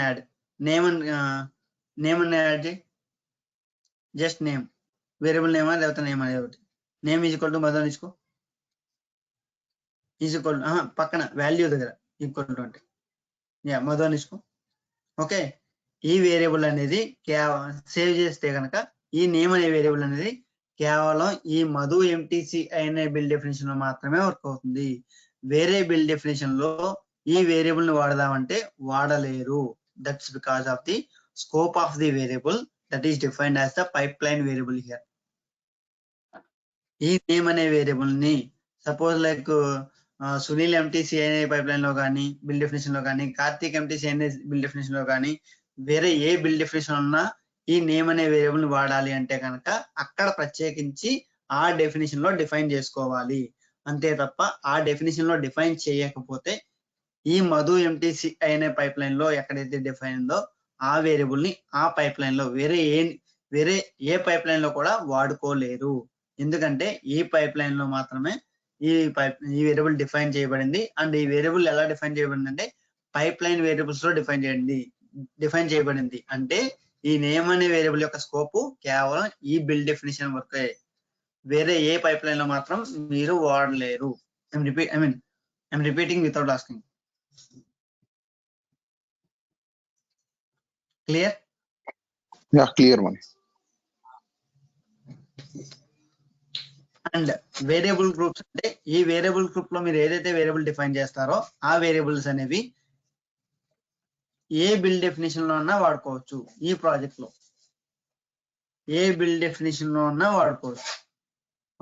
యాడ్ నేమ్ అని యాడ్ చేయి. జస్ట్ నేమ్, వేరియబుల్ నేమా లేకపోతే నేమ్ అనేది ఒకటి. Name is equal to Madhu అని ఇచ్చుకో, ఈజ్ ఈక్వల్ పక్కన వాల్యూ దగ్గర ఈక్వల్ టు అంటే యా మధు అని ఇచ్చుకో. ఓకే, ఈ వేరియబుల్ అనేది సేవ్ చేస్తే కనుక ఈ నేమ్ అనే వేరియబుల్ అనేది కేవలం ఈ మధు ఎంటీసీ అనే బిల్ డెఫినేషన్ లో మాత్రమే వర్క్ అవుతుంది. వేరే బిల్ డెఫినేషన్ లో ఈ వేరియబుల్ ని వాడదామంటే వాడలేరు. That's because of the scope of the variable that is defined as the pipeline variable here. ఈ నేమ్ అనే వేరియబుల్ ని సపోజ్ లైక్ సునీల్ ఎంటీసీ అనే పైప్ లైన్ లో కానీ బిల్ డెఫినేషన్ లో కానీ, కార్తీక్ ఎంటీసీ అనే బిల్ డెఫినేషన్ లో కానీ, వేరే ఏ బిల్ డెఫినేషన్ ఉన్నా ఈ నేమ్ అనే వేరియబుల్ ని వాడాలి అంటే కనుక అక్కడ ప్రత్యేకించి ఆ డెఫినేషన్ లో డిఫైన్ చేసుకోవాలి. అంతే తప్ప ఆ డెఫినేషన్ లో డిఫైన్ చేయకపోతే ఈ మధు ఎంటీసీ అయిన పైప్ లైన్ లో ఎక్కడైతే డిఫైన్ ఉందో ఆ వేరియబుల్ ని ఆ పైప్ లైన్ లో వేరే ఏ పైప్ లైన్ లో కూడా వాడుకోలేరు. ఎందుకంటే ఈ పైప్ లైన్ లో మాత్రమే ఈ వేరియబుల్ డిఫైన్ చేయబడింది. అండ్ ఈ వేరియబుల్ ఎలా డిఫైన్ చేయబడింది అంటే పైప్ లైన్ వేరియబుల్స్ లో డిఫైన్ చేయబడింది. అంటే ఈ నేమ్ అనే వేరియబుల్ యొక్క స్కోప్ కేవలం ఈ బిల్డ్ డెఫినేషన్ వరకే, వేరే ఏ పైప్ లైన్ లో మాత్రం మీరు వాడలేరు. I'm repeating without asking. Clear? Yeah clear Mani. And variable groups అంటే ఈ వేరియబుల్ గ్రూప్ లో మీరు ఏదైతే వేరియబుల్ డిఫైన్ చేస్తారో ఆ వేరియబుల్స్ అనేవి ఏ బిల్డ్ డెఫినేషన్ లో అన్నా వాడుకోవచ్చు. ఈ ప్రాజెక్ట్ లో ఏ బిల్డ్ డెఫినేషన్ లో అన్నా వాడుకోవచ్చు.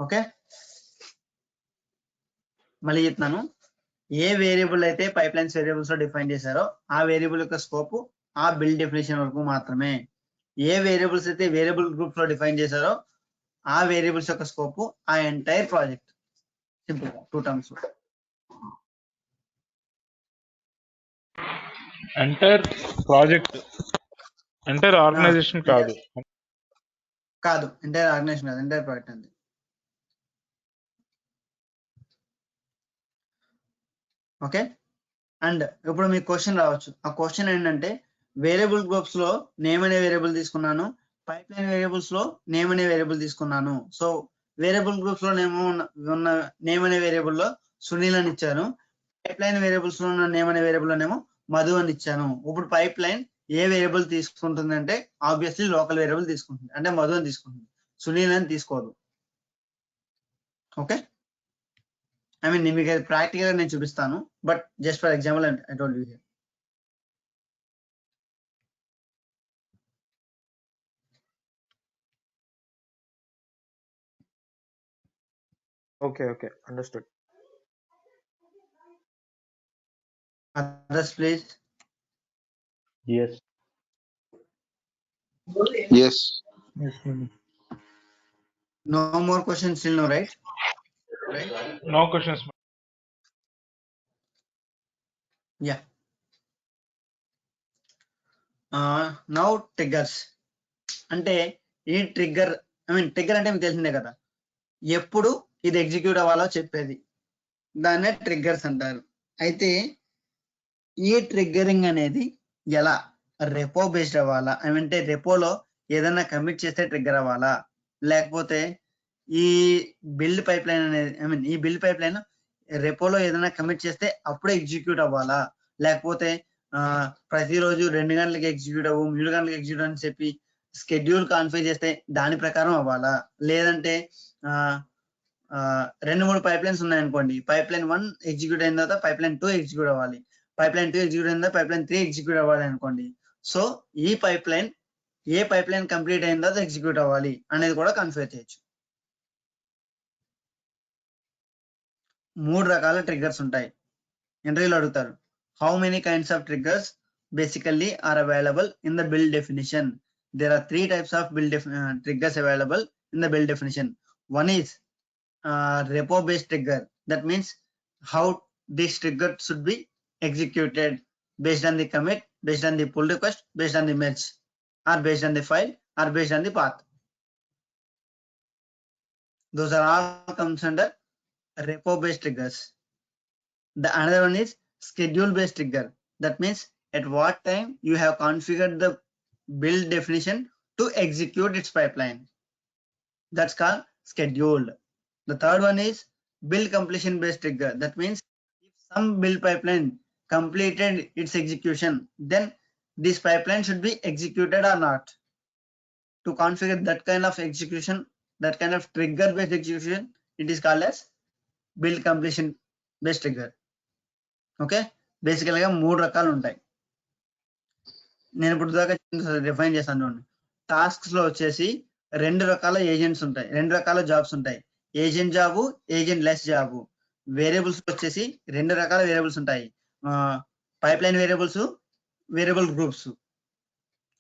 ఓకే, మళ్ళీ చెప్తున్నాను. ఏ వేరియబుల్ అయితే పైప్ లైన్స్ వేరియబుల్స్ లో డిఫైన్ చేశారో ఆ వేరియబుల్ యొక్క స్కోప్ ఆ బిల్డ్ డెఫినేషన్ వరకు మాత్రమే. ఏ వేరియబుల్స్ అయితే వేరియబుల్ గ్రూప్ లో డిఫైన్ చేశారో ఆ వేరియబుల్స్ యొక్క స్కోప్ ఆ entire project. Simple, 2 terms. Entire project, entire organisation కాదు. కాదు, ఎంటైర్ ఆర్గనైజేషన్ కాదు, ఎంటైర్ ప్రాజెక్ట్ అండి. ఓకే, అండ్ ఇప్పుడు మీకు క్వశ్చన్ రావచ్చు. ఆ క్వశ్చన్ ఏంటంటే వేరియబుల్ గ్రూప్స్ లో నేమ్ అనే వేరియబుల్ తీసుకున్నాను, పైప్ లైన్ వేరియబుల్స్ లో నేమ్ అనే వేరియబుల్ తీసుకున్నాను. సో వేరియబుల్ గ్రూప్స్ లో ఉన్న నేమ్ అనే వేరియబుల్ లో సునీల్ అని ఇచ్చాను, పైప్ లైన్ వేరియబుల్స్ లో ఉన్న నేమ్ అనే వేరియబుల్ లోనేమో మధు అని ఇచ్చాను. ఇప్పుడు పైప్ లైన్ ఏ వేరియబుల్ తీసుకుంటుంది అంటే ఆబ్వియస్లీ లోకల్ వేరియబుల్ తీసుకుంటుంది, అంటే మధు అని తీసుకుంటుంది, సునీల్ అని తీసుకోదు. ఓకే, మీకు ప్రాక్టికల్ నేను చూపిస్తాను, but just for example I told you here. Okay, understood. Others please. Yes. Yes. No more questions still, no, right? No questions. Yeah. Now triggers. అంటే ఈ ట్రిగ్గర్ ట్రిగ్గర్ అంటే మీకు తెలిసిందే కదా, ఎప్పుడు ఇది ఎగ్జిక్యూట్ అవ్వాలో చెప్పేది, దాన్నే ట్రిగ్గర్స్ అంటారు. అయితే ఈ ట్రిగ్గరింగ్ అనేది ఎలా రెపో బేస్డ్ అవ్వాలా, అంటే రెపోలో ఏదైనా కమిట్ చేస్తే ట్రిగ్గర్ అవ్వాలా, లేకపోతే ఈ బిల్డ్ పైప్ లైన్ అనేది ఈ బిల్డ్ పైప్ లైన్ రెపోలో ఏదైనా కమిట్ చేస్తే అప్పుడే ఎగ్జిక్యూట్ అవ్వాలా, లేకపోతే ప్రతిరోజు 2 గంటలకి ఎగ్జిక్యూట్ అవ్వు 3 గంటలకి ఎగ్జిక్యూట్ అని చెప్పి స్కెడ్యూల్ కాన్ఫిగర్ చేస్తే దాని ప్రకారం అవ్వాలా, లేదంటే 2-3 పైప్ లైన్స్ ఉన్నాయనుకోండి, పైప్ లైన్ 1 ఎగ్జిక్యూట్ అయిన తర్వాత పైప్ లైన్ 2 ఎగ్జిక్యూట్ అవ్వాలి, పైప్ లైన్ 2 ఎగ్జిక్యూట్ అయిన తర్వాత పైప్ లైన్ 3 ఎగ్జిక్యూట్ అవ్వాలి అనుకోండి. సో ఈ పైప్ లైన్ ఏ పైప్ లైన్ కంప్లీట్ అయిన తర్వాత ఎగ్జిక్యూట్ అవ్వాలి అనేది కూడా కాన్ఫిగర్ చేయొచ్చు. 3 రకాల ట్రిగ్గర్స్ ఉంటాయి. ఇంటర్వ్యూలో అడుగుతారు, how many kinds of triggers basically are available in the build definition? There are 3 types of triggers available in the build definition. One is repo based trigger. That means how this trigger should be executed based on the commit, based on the pull request, based on the merge, or based on the file, or based on the path. Those are all comes under repo based triggers. The another one is schedule based trigger. That means at what time you have configured the build definition to execute its pipeline. That's called scheduled. The third one is build completion based trigger. That means if some build pipeline completed its execution, then this pipeline should be executed or not. To configure that kind of execution, that kind of trigger based execution, it is called as build completion based trigger. Okay, బేసికల్ గా 3 రకాలు ఉంటాయి. నేను ఇప్పుడు దాకా define చేస్తాను చూడండి. Tasks లో వచ్చేసి 2 రకాల ఏజెంట్స్ ఉంటాయి, 2 రకాల జాబ్స్ ఉంటాయి, agent job, agent less job. Variables వచ్చేసి 2 రకాల వేరియబుల్స్ ఉంటాయి, pipe line variables, variable groups.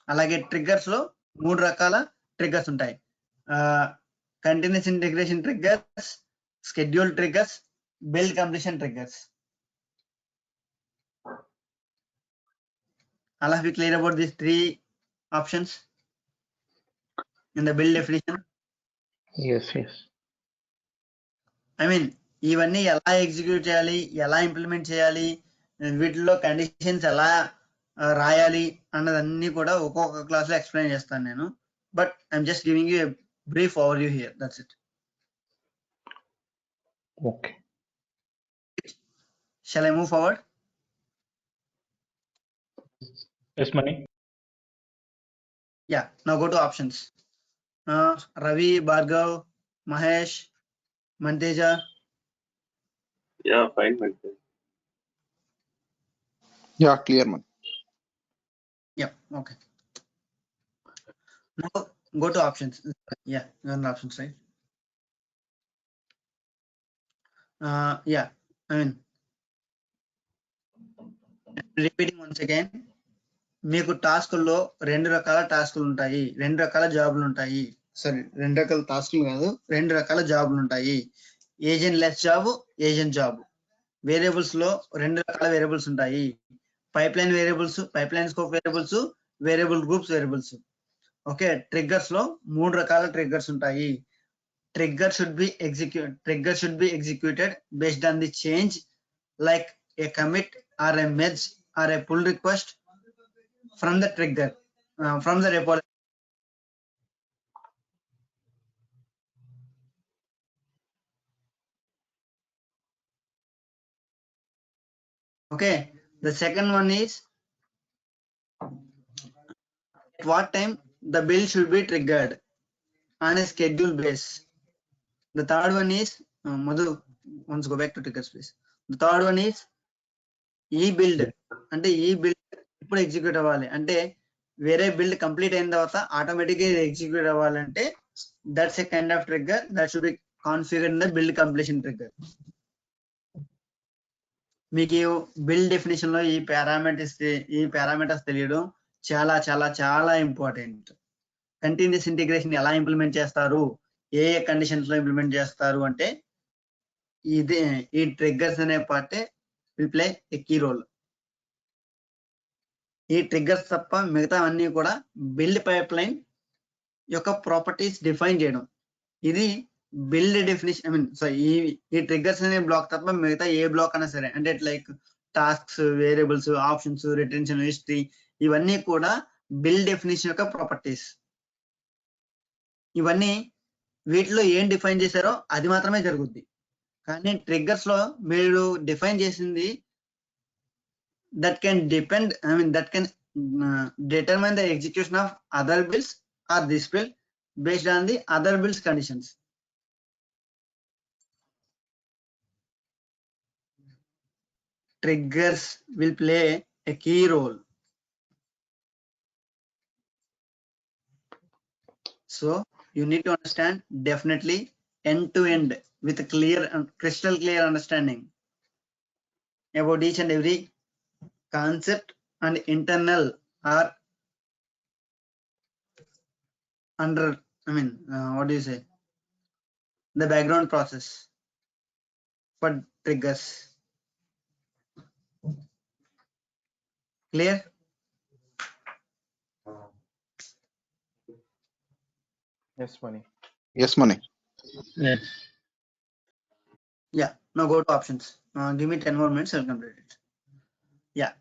అలాగే ట్రిగ్గర్స్ లో 3 రకాల ట్రిగ్గర్స్ ఉంటాయి, continuous integration triggers, schedule triggers, build completion triggers. All of you clear about these three options in the build definition? yes. I mean, ఇవన్నీ ఎలా execute చేయాలి, ఎలా implement చేయాలి, వీటిలో కండిషన్స్ ఎలా రాయాలి అన్నదన్నీ కూడా ఒక్కొక్క క్లాస్ లో ఎక్స్ప్లెయిన్ చేస్తాను నేను. But I'm just giving you brief over view here, that's it. Okay. Shall I move forward? Yes, Mani. Yeah, now go to options. Ravi, Bhargav, Mahesh, Manteja. Yeah, fine, man. Yeah clear మన. Yeah, okay. Now go to options. Yeah, you're on options, right? Yeah, I mean, repeating once again, మీకు టాస్కుల్లో 2 రకాల టాస్కులు ఉంటాయి, 2 రకాల జాబులు ఉంటాయి. Sorry, 2 రకాల టాస్కులు కాదు, 2 రకాల జాబులు ఉంటాయి. Agent less job, agent job. Variables లో 2 రకాల వేరియబుల్స్ ఉంటాయి. Pipeline variables, pipeline scope variables, variable groups variables. Okay, triggers లో 3 రకాల ట్రిగ్గర్స్ ఉంటాయి. Trigger should be executed based on the change, like a commit or a merge or a pull request from the trigger, from the repo. Okay, the second one is at what time the bill should be triggered on a schedule base. The third one is Madhu, once go back to triggers please. The third one is e-build. అంటే ఈ build ఇప్పుడు execute అవ్వాలి అంటే వేరే build complete అయిన తర్వాత automatic గా execute అవ్వాలంటే that's a kind of trigger that should be configured in the build completion trigger. మీకు బిల్డ్ డెఫినేషన్ లో ఈ పారామీటర్స్ తెలియడం చాలా చాలా చాలా ఇంపార్టెంట్. కంటిన్యూస్ ఇంటిగ్రేషన్ ఎలా ఇంప్లిమెంట్ చేస్తారు, ఏ కండిషన్స్ లో ఇంప్లిమెంట్ చేస్తారు అంటే ఇదే ఈ ట్రిగ్గర్స్ అనే పార్టే will play a key role. ఈ ట్రిగ్గర్స్ తప్ప మిగతా అన్ని కూడా బిల్డ్ పైప్ లైన్ యొక్క ప్రాపర్టీస్ డిఫైన్ చేయడం. ఇది build definition. I mean so ఈ ట్రిగ్గర్స్ అనే బ్లాక్ తప్ప మిగతా ఏ బ్లాక్ అయినా సరే, అంటే like tasks, variables, options, retention, history, ఇవన్నీ కూడా బిల్డ్ డెఫినేషన్ యొక్క ప్రాపర్టీస్. ఇవన్నీ వీటిలో ఏం డిఫైన్ చేశారో అది మాత్రమే జరుగుద్ది. కానీ ట్రిగ్గర్స్ లో మీరు డిఫైన్ చేసింది that can depend, I mean that can determine the execution of other bills or this bill based on the other bills conditions. Triggers will play a key role. So you need to understand definitely end to end with a clear and crystal clear understanding about each and every concept and internal or under, I mean what do you say, the background process for triggers. Clear? Yes, Mani. Yes Mani. Yeah, now go to options. Give me 10 more minutes, I'll complete it. Yeah,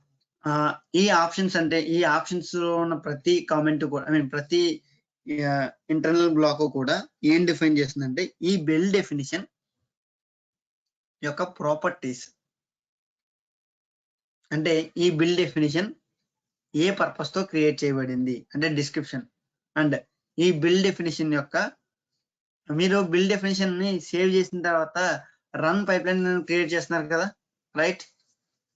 ఈ options అంటే ఈ options లో ఉన్న ప్రతి comment కూడా, I mean ప్రతి internal black కూడా ఏం డిఫైన్ చేస్తుందంటే ఈ బిల్డ్ డెఫినిషన్ యొక్క ప్రాపర్టీస్. అంటే ఈ బిల్డ్ డెఫినిషన్ ఏ పర్పస్ తో క్రియేట్ చేయబడింది అంటే డిస్క్రిప్షన్. అండ్ ఈ బిల్డ్ డెఫినిషన్ యొక్క మీరు బిల్డ్ డెఫినిషన్ ని సేవ్ చేసిన తర్వాత రన్ పైప్ లైన్ క్రియేట్ చేస్తున్నారు కదా, రైట్?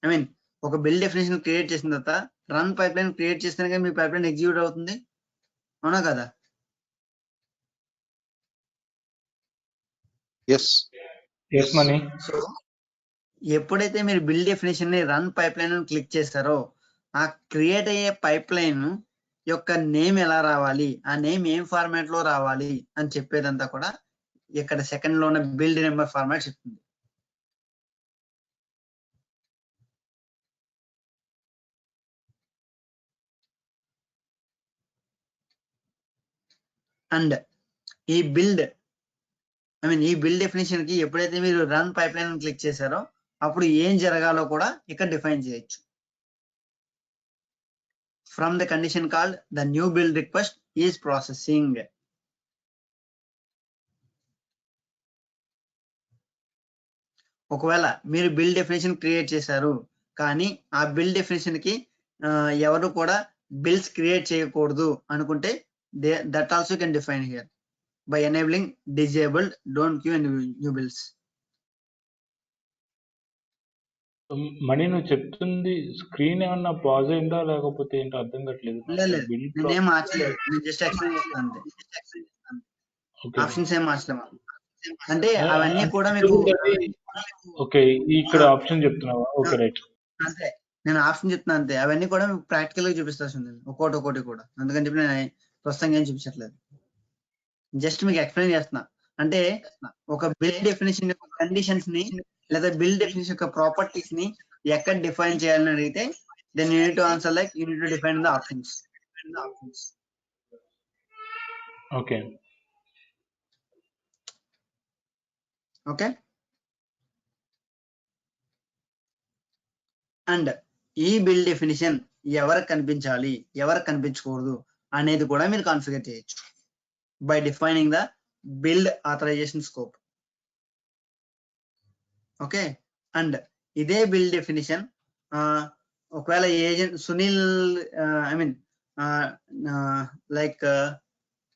ఐ మీన్ ఒక బిల్డ్ డెఫినేషన్ క్రియేట్ చేసిన తర్వాత రన్ పైప్ లైన్ క్రియేట్ చేస్తేనే మీ పైప్ లైన్ ఎగ్జిక్యూట్ అవుతుంది, అవునా కదా? ఎస్. Yes, Mani. సో ఎప్పుడైతే మీరు బిల్డ్ డెఫినేషన్ ని రన్ పైప్ లైన్ క్లిక్ చేస్తారో ఆ క్రియేట్ అయ్యే పైప్ లైన్ యొక్క నేమ్ ఎలా రావాలి, ఆ నేమ్ ఏం ఫార్మాట్ లో రావాలి అని చెప్పేదంతా కూడా ఇక్కడ సెకండ్ లో ఉన్న బిల్డ్ నెంబర్ ఫార్మాట్ చెప్తుంది. అండ్ ఈ బిల్డ్ ఈ బిల్డ్ డెఫినేషన్ కి ఎప్పుడైతే మీరు రన్ పైప్ లైన్ క్లిక్ చేశారో అప్పుడు ఏం జరగాలో కూడా ఇక్కడ డిఫైన్ చేయొచ్చు. From the condition called the new build request is processing. ఒకవేళ మీరు బిల్డ్ డెఫినేషన్ క్రియేట్ చేశారు కానీ ఆ బిల్డ్ డెఫినేషన్ కి ఎవరు కూడా బిల్స్ క్రియేట్ చేయకూడదు అనుకుంటే that also can define here by enabling disabled don't queue and new builds. మణి నువ్వు చెప్తుంది స్క్రీన్ ఏమన్నా పాజ్ అయిందా లేకపోతే ఏంటో అర్థం కావట్లేదు. లేదు నేనేం మార్చలేదు, నేను జస్ట్ ఎక్స్ప్లెయిన్ చేస్తాను అంతే. ఆప్షన్స్ ఏం మార్చలేము అంటే అవన్నీ కూడా మీకు ఓకే ఇక్కడ ఆప్షన్ చెప్తున్నావా? ఓకే రైట్, అంతే నేను ఆప్షన్ చెప్తున్నాను అంతే. అవన్నీ కూడా మీకు ప్రాక్టికల్ గా చూపిస్తాను ఒక్కోటి కూడా, అందుకని చెప్పి నేను ప్రస్తుతంగా ఏం చూపించట్లేదు, జస్ట్ మీకు ఎక్స్ప్లెయిన్ చేస్తున్నా. అంటే ఒక బిల్డ్ డెఫినేషన్ యొక్క కండిషన్స్ ని లేదా బిల్డ్ డెఫినేషన్ యొక్క ప్రాపర్టీస్ ని ఎక్కడ డిఫైన్ చేయాలని అడిగితే then you need to answer like you need to define the options. Okay okay and ఈ బిల్డ్ డెఫినేషన్ ఎవరికి కనిపించాలి ఎవరికి కనిపించకూడదు అనేది కూడా మీరు కాన్ఫిగర్ చేయొచ్చు by defining the build authorization scope. Okay, and ఇదే బిల్డ్ డెఫినేషన్ ఒకవేళ ఏజెంట్ సునీల్ లైక్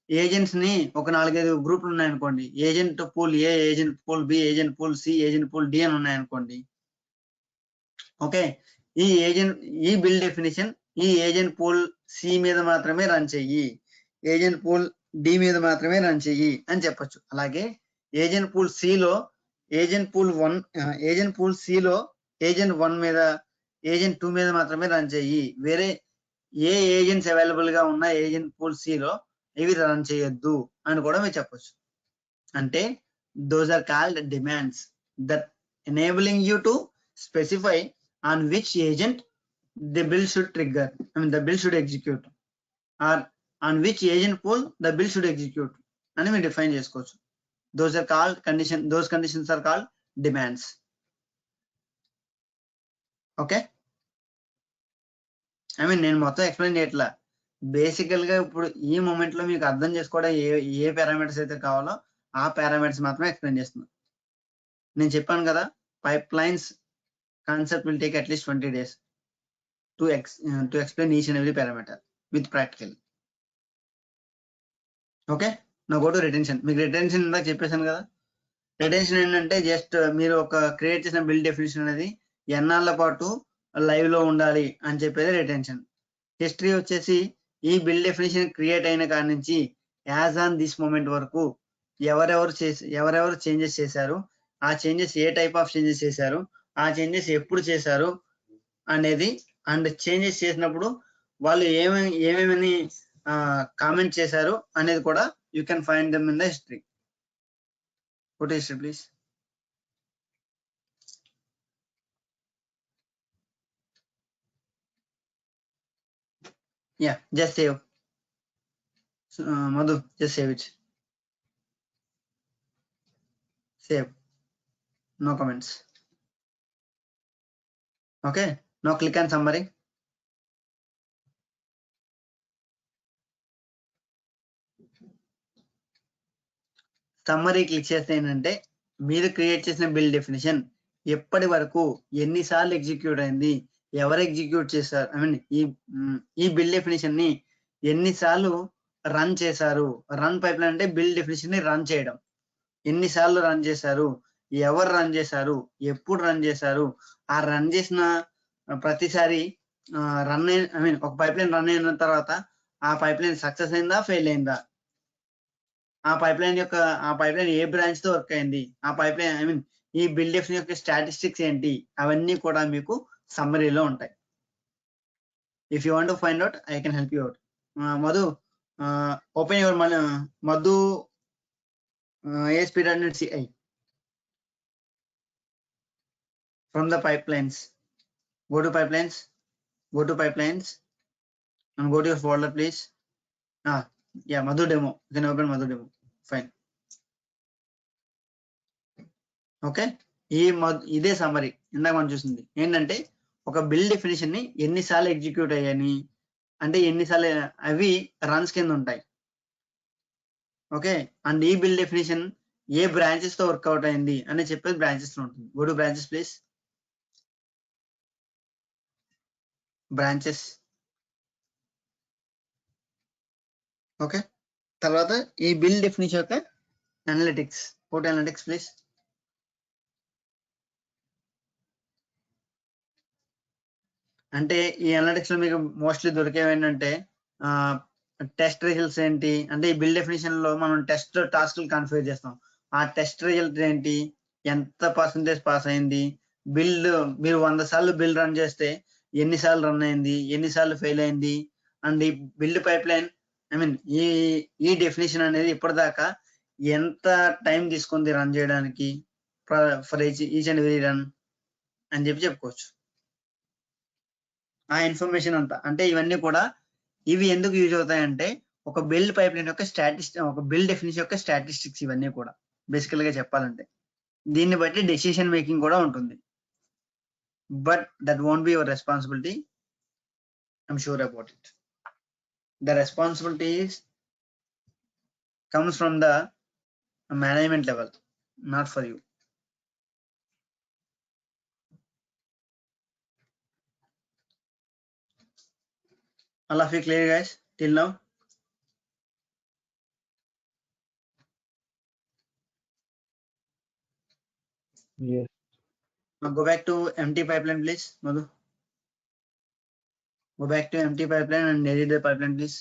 ఏజెంట్స్ ని ఒక 4-5 గ్రూపులు ఉన్నాయనుకోండి, agent pool A, agent pool B, agent pool C, agent pool D అని ఉన్నాయనుకోండి. ఓకే, ఈ బిల్డ్ డెఫినేషన్ ఈ ఏజెంట్ పూల్ సి మీద మాత్రమే రన్ చెయ్యి, ఏజెంట్ పూల్ డి మీద మాత్రమే రన్ చెయ్యి అని చెప్పొచ్చు. అలాగే ఏజెంట్ పూల్ సిలో ఏజెంట్ పూల్ 1 ఏజెంట్ పూల్ సిలో ఏజెంట్ 1 మీద ఏజెంట్ 2 మీద మాత్రమే రన్ చెయ్యి, వేరే ఏ ఏజెంట్స్ అవైలబుల్ గా ఉన్న ఏజెంట్ పూల్ సిలో ఇవి రన్ చేయొద్దు అని కూడా మీరు చెప్పొచ్చు. అంటే those are called demands that enabling you to specify on which agent the build should trigger, the build should execute or on which agent pool the bill should execute అని మీరు డిఫైన్ చేసుకోవచ్చు. those conditions are called demands. Okay, నేను మొత్తం explain చేయట్లా, బేసికల్ గా ఇప్పుడు ఈ మూమెంట్ లో మీకు అర్థం చేసుకోవడం ఏ పారామీటర్స్ అయితే కావాలో ఆ పారామీటర్స్ మాత్రమే ఎక్స్ప్లెయిన్ చేస్తున్నా. నేను చెప్పాను కదా, pipe lines concept will take at least 20 days to explain each and every parameter with practical. Okay, నా గో టు రిటెన్షన్. మీకు రిటెన్షన్ ఇందాక చెప్పేశాను కదా, రిటెన్షన్ ఏంటంటే జస్ట్ మీరు ఒక క్రియేట్ చేసిన బిల్డ్ డెఫినేషన్ అనేది ఎన్నాళ్ళ పాటు లైవ్ లో ఉండాలి అని చెప్పేది రిటెన్షన్. హిస్టరీ వచ్చేసి ఈ బిల్డ్ డెఫినేషన్ క్రియేట్ అయిన కాడి నుంచి యాజ్ ఆన్ దిస్ మూమెంట్ వరకు ఎవరెవరు చేంజెస్ చేశారు, ఆ changes A type of changes చేశారు, ఆ చేంజెస్ ఎప్పుడు చేశారు అనేది, అండ్ చేంజెస్ చేసినప్పుడు వాళ్ళు ఏమేమని కామెంట్ చేశారు అనేది కూడా you can find them in the history. Go to history please. Yeah, just save. Madhu, just save it. Save. No comments. Okay, now click on summary. Summary click చేస్తే ఏంటంటే మీరు create చేసిన build definition ఎప్పటి వరకు ఎన్నిసార్లు execute అయింది, ఎవరు execute చేశారు, ఈ బిల్డ్ డెఫినేషన్ ని ఎన్నిసార్లు రన్ చేశారు. రన్ పైప్ లైన్ అంటే బిల్డ్ డెఫినేషన్ ని రన్ చేయడం, ఎన్నిసార్లు రన్ చేశారు, ఎవరు రన్ చేశారు, ఎప్పుడు రన్ చేశారు, ఆ రన్ చేసిన ప్రతిసారి ఒక పైప్ లైన్ రన్ అయిన తర్వాత ఆ పైప్ లైన్ సక్సెస్ అయిందా ఫెయిల్ అయిందా, ఆ పైప్ లైన్ ఏ బ్రాంచ్ తో వర్క్ అయింది, ఆ పైప్ లైన్ ఈ బిల్డ్ డెఫినేషన్ యొక్క స్టాటిస్టిక్స్ ఏంటి, అవన్నీ కూడా మీకు సమ్మరీలో ఉంటాయి. If you want to find out I can help you out. Madhu, open your Madhu ASP.NET-CI from the pipelines. Go to pipelines and go to your folder please. Yeah, Madhu demo. You can open Madhu demo. Fine. Okay, ఇదే summary ఇందాక మనం చూసింది ఏంటంటే ఒక bill definition ని ఎన్నిసార్లు execute అయ్యాని అంటే ఎన్నిసార్లు అవి రన్స్ కింద ఉంటాయి. ఓకే, అండ్ ఈ బిల్ డెఫినేషన్ ఏ బ్రాంచెస్ తో వర్కౌట్ అయింది అని చెప్పేది బ్రాంచెస్ లో ఉంటుంది. Go to branches please. Branches. Okay, తర్వాత ఈ బిల్ డెఫినేషన్ యొక్క అనలిటిక్స్. Code analytics please. అంటే ఈ అనలిటిక్స్ లో మీకు మోస్ట్లీ దొరికేవి ఏంటంటే టెస్ట్ రిజల్ట్స్ ఏంటి అంటే ఈ బిల్ డెఫినేషన్ లో మనం టెస్ట్ టాస్క్లు కన్ఫిగర్ చేస్తాం. ఆ టెస్ట్ రిజల్ట్ ఏంటి, ఎంత పర్సంటేజ్ పాస్ అయింది, బిల్ మీరు 100 సార్లు బిల్ రన్ చేస్తే ఎన్నిసార్లు రన్ అయింది, ఎన్నిసార్లు ఫెయిల్ అయింది, అండ్ ఈ build pipe line I mean ఈ డెఫినేషన్ అనేది ఇప్పటిదాకా ఎంత టైం తీసుకుంది రన్ చేయడానికి for each and very run అని చెప్పుకోవచ్చు. ఆ ఇన్ఫర్మేషన్ అంతా అంటే ఇవన్నీ కూడా ఇవి ఎందుకు యూజ్ అవుతాయంటే ఒక బిల్డ్ పైప్ లైన్ యొక్క ఒక బిల్డ్ డెఫినేషన్ యొక్క స్టాటిస్టిక్స్ ఇవన్నీ కూడా బేసికల్ గా చెప్పాలంటే దీన్ని బట్టి డెసిషన్ మేకింగ్ కూడా ఉంటుంది. But that won't be your responsibility. I'm sure about it. The responsibility comes from the management level, not for you. All of you clear guys till now? Yes. Now go back to empty pipeline please, Madhu. Go back to empty pipeline and edit the pipeline please.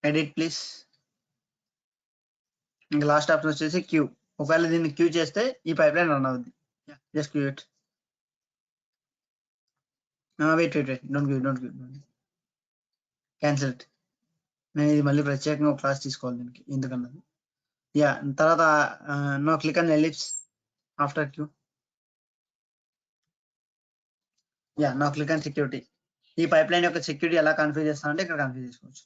Edit please. ఇంకా last option వచ్చేసి queue. ఒకవేళ దీన్ని queue చేస్తే ఈ pipeline run అవుద్ది. Just queue it. Wait don't cancel it. నేను ఇది మళ్ళీ ప్రత్యేకంగా ఒక క్లాస్ తీసుకోవాలి దీనికి ఎందుకన్నది. యా, తర్వాత no click on ellipse after queue. Yeah, no click on security. ఈ పైప్ లైన్ యొక్క సెక్యూరిటీ ఎలా కన్ఫిగర్ చేస్తామంటే ఇక్కడ కన్ఫిగర్ చేసుకోవచ్చు.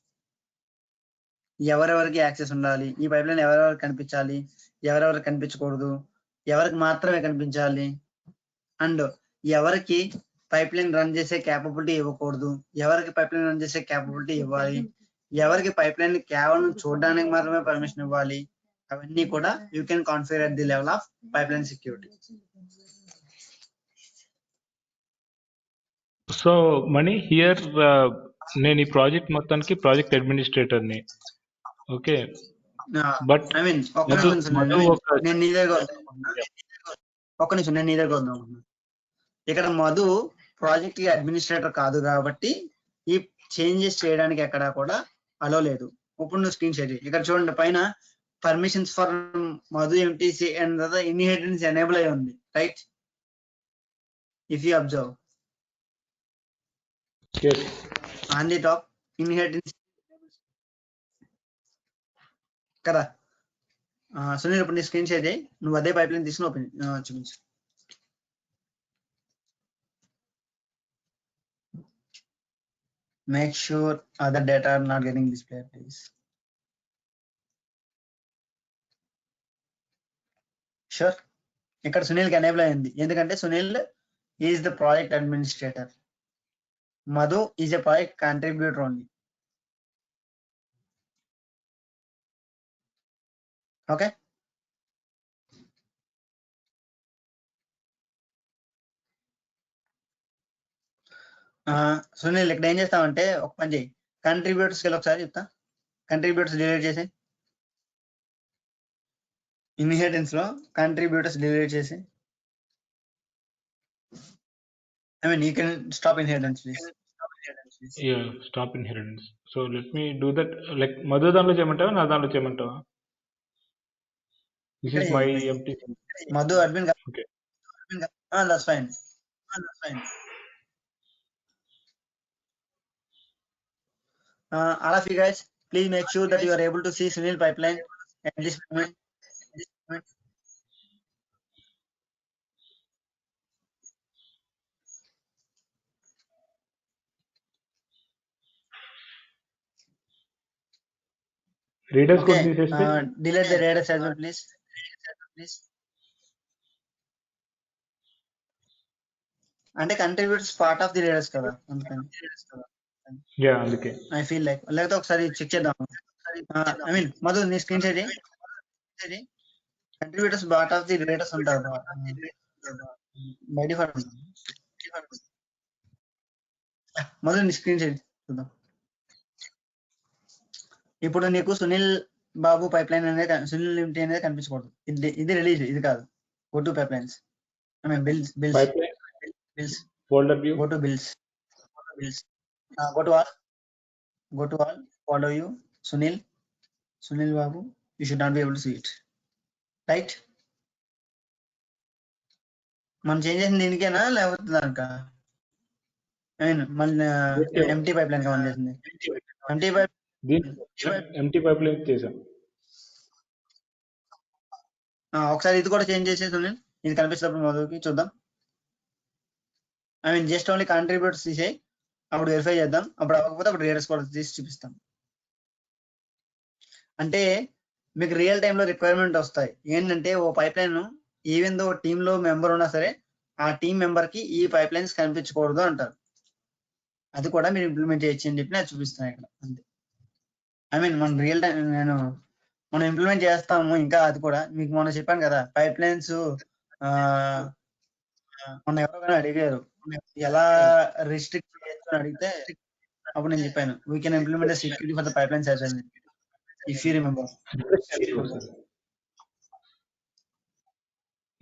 ఎవరెవరికి యాక్సెస్ ఉండాలి, ఈ పైప్ లైన్ ఎవరెవరికి కనిపించాలి, ఎవరెవరికి కనిపించకూడదు, ఎవరికి మాత్రమే కనిపించాలి, అండ్ ఎవరికి పైప్ లైన్ రన్ చేసే క్యాపబిలిటీ ఇవ్వకూడదు, ఎవరికి పైప్ లైన్ రన్ చేసే క్యాపబిలిటీ ఇవ్వాలి, ఎవరికి పైప్ లైన్ కేవలం చూడడానికి మాత్రమే పర్మిషన్ ఇవ్వాలి, అవన్నీ కూడా you can configure at the level of pipeline security. So Mani here నేను ఈ ప్రాజెక్ట్ మొత్తానికి ప్రాజెక్ట్ అడ్మినిస్ట్రేటర్ని. ఓకే, బట్ ఐ మీన్ నేను నీ దగ్గర ఒక్క నిమిషం నేను నీ దగ్గర వద్దాం. ఇక్కడ మధు ప్రాజెక్ట్ కి అడ్మినిస్ట్రేటర్ కాదు కాబట్టి ఈ చేంజెస్ చేయడానికి ఎక్కడా కూడా అలో లేదు. ఇప్పుడు నువ్వు స్క్రీన్ షేర్ చేయి. ఇక్కడ చూడండి పైన permissions for Madhu MTC and inheritance enable అయి ఉంది, right? If you observe on the top inheritance కదా. సునీల్ ఇప్పుడు నీ స్క్రీన్ షేర్ చేయి. నువ్వు అదే పైప్ లైన్ తీసుకుని ఓపెన్ చూపించు. Make sure other data are not getting displayed, please. Sure. ఇక్కడ సునీల్ కి ఎనేబుల్ అయింది ఎందుకంటే Sunil is the project administrator. Madhu is a project contributor only. Okay, Sunil ఇక్కడ ఏం చేస్తామంటే ఒక పని చేయి, కంట్రిబ్యూటర్స్కి వెళ్ళి ఒకసారి చెప్తా. కంట్రిబ్యూటర్స్ డిలీట్ చేసి ఇన్హెరిటెన్స్ లో కంట్రిబ్యూటర్స్ డిలీట్ చేసి I mean you can stop inheritance please. Yeah, stop inheritance. So let me do that. Like Madhu దాంట్లో చేయమంటావా, నా దాంట్లో చేయమంటావా? This is my empty. Madhu admin. Okay. That's fine. All of you guys, please make sure that you are able to see Sunil pipeline at this moment. Readers కూడా Okay. తీసేస్తే Delete the readers as well, please. అంటే contributes part of the readers కదా అందుకని yeah అందుకే I feel like లేకపోతే ఒకసారి check చేద్దాం. I mean Madhu నీ screen share contributors part of the readers ఉంటారు బై డిఫాల్ట్. మధు నీ స్క్రీన్ షేర్ చూద్దాం. ఇప్పుడు నీకు సునీల్ బాబు పైప్ లైన్ అనేది సునీల్ లిమిటెడ్ అనేది కనిపించకూడదు. ఇది రిలీజ్, ఇది కాదు. Go to pipe lines, I mean bills pipeline bills folder view go to bills, go to all, follow you Sunil Babu. You should not be able to see it, right? మనం change చేసింది దీనికేనా లేకపోతే దానికా? I mean మన empty pipe line గా మనం చేసింది. Empty pipeline చేసాం. ఒకసారి ఇది కూడా చేంజ్ చేసే సునీల్, ఇది కనిపిస్తున్నప్పుడు మధుకి చూద్దాం. I mean just only contributors తీసేయి, అప్పుడు వెరిఫై చేద్దాం. అప్పుడు అవ్వకపోతే అప్పుడు రీడర్స్ కూడా తీసి చూపిస్తాం. అంటే మీకు రియల్ టైంలో రిక్వైర్మెంట్ వస్తాయి ఏంటంటే, ఓ పైప్ లైన్ ఈవెన్ దో టీంలో మెంబర్ ఉన్నా సరే ఆ టీం మెంబర్ కి ఈ పైప్ లైన్స్ కనిపించకూడదు అంటారు. అది కూడా మీరు ఇంప్లిమెంట్ చేయొచ్చు అని చెప్పి నేను చూపిస్తాను ఇక్కడ. అంతే. ఐ మీన్ మన రియల్ టైం మనం ఇంప్లిమెంట్ చేస్తాము. ఇంకా అది కూడా మీకు మొన్న చెప్పాను కదా, పైప్ లైన్స్ మొన్న ఎవరైనా అడిగారు ఎలా రిస్ట్రిక్ట్ చేయొచ్చు అని అడిగితే అప్పుడు నేను చెప్పాను, we can implement security for the pipe lines as well, if you remember.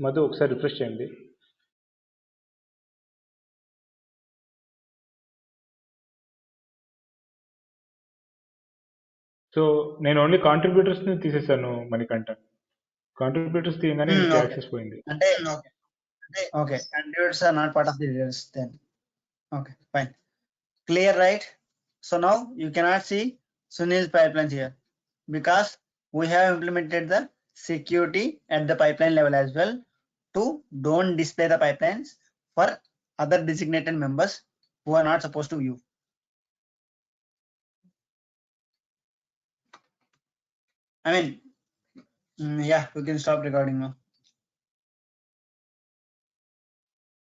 Madhu ఒకసారి రిఫ్రెష్ చేయండి. సో నేను ఓన్లీ కాంట్రిబ్యూటర్స్ ని తీసేసాను మణికంఠ. కాంట్రిబ్యూటర్స్ తీయగానే యాక్సెస్ పోయింది. అంటే okay, contributors are not part of the readers then. Okay, fine, clear, right? So now you cannot see Sunil's pipelines here because we have implemented the security at the pipeline level as well to don't display the pipelines for other designated members who are not supposed to view. I mean, yeah, we can stop recording now.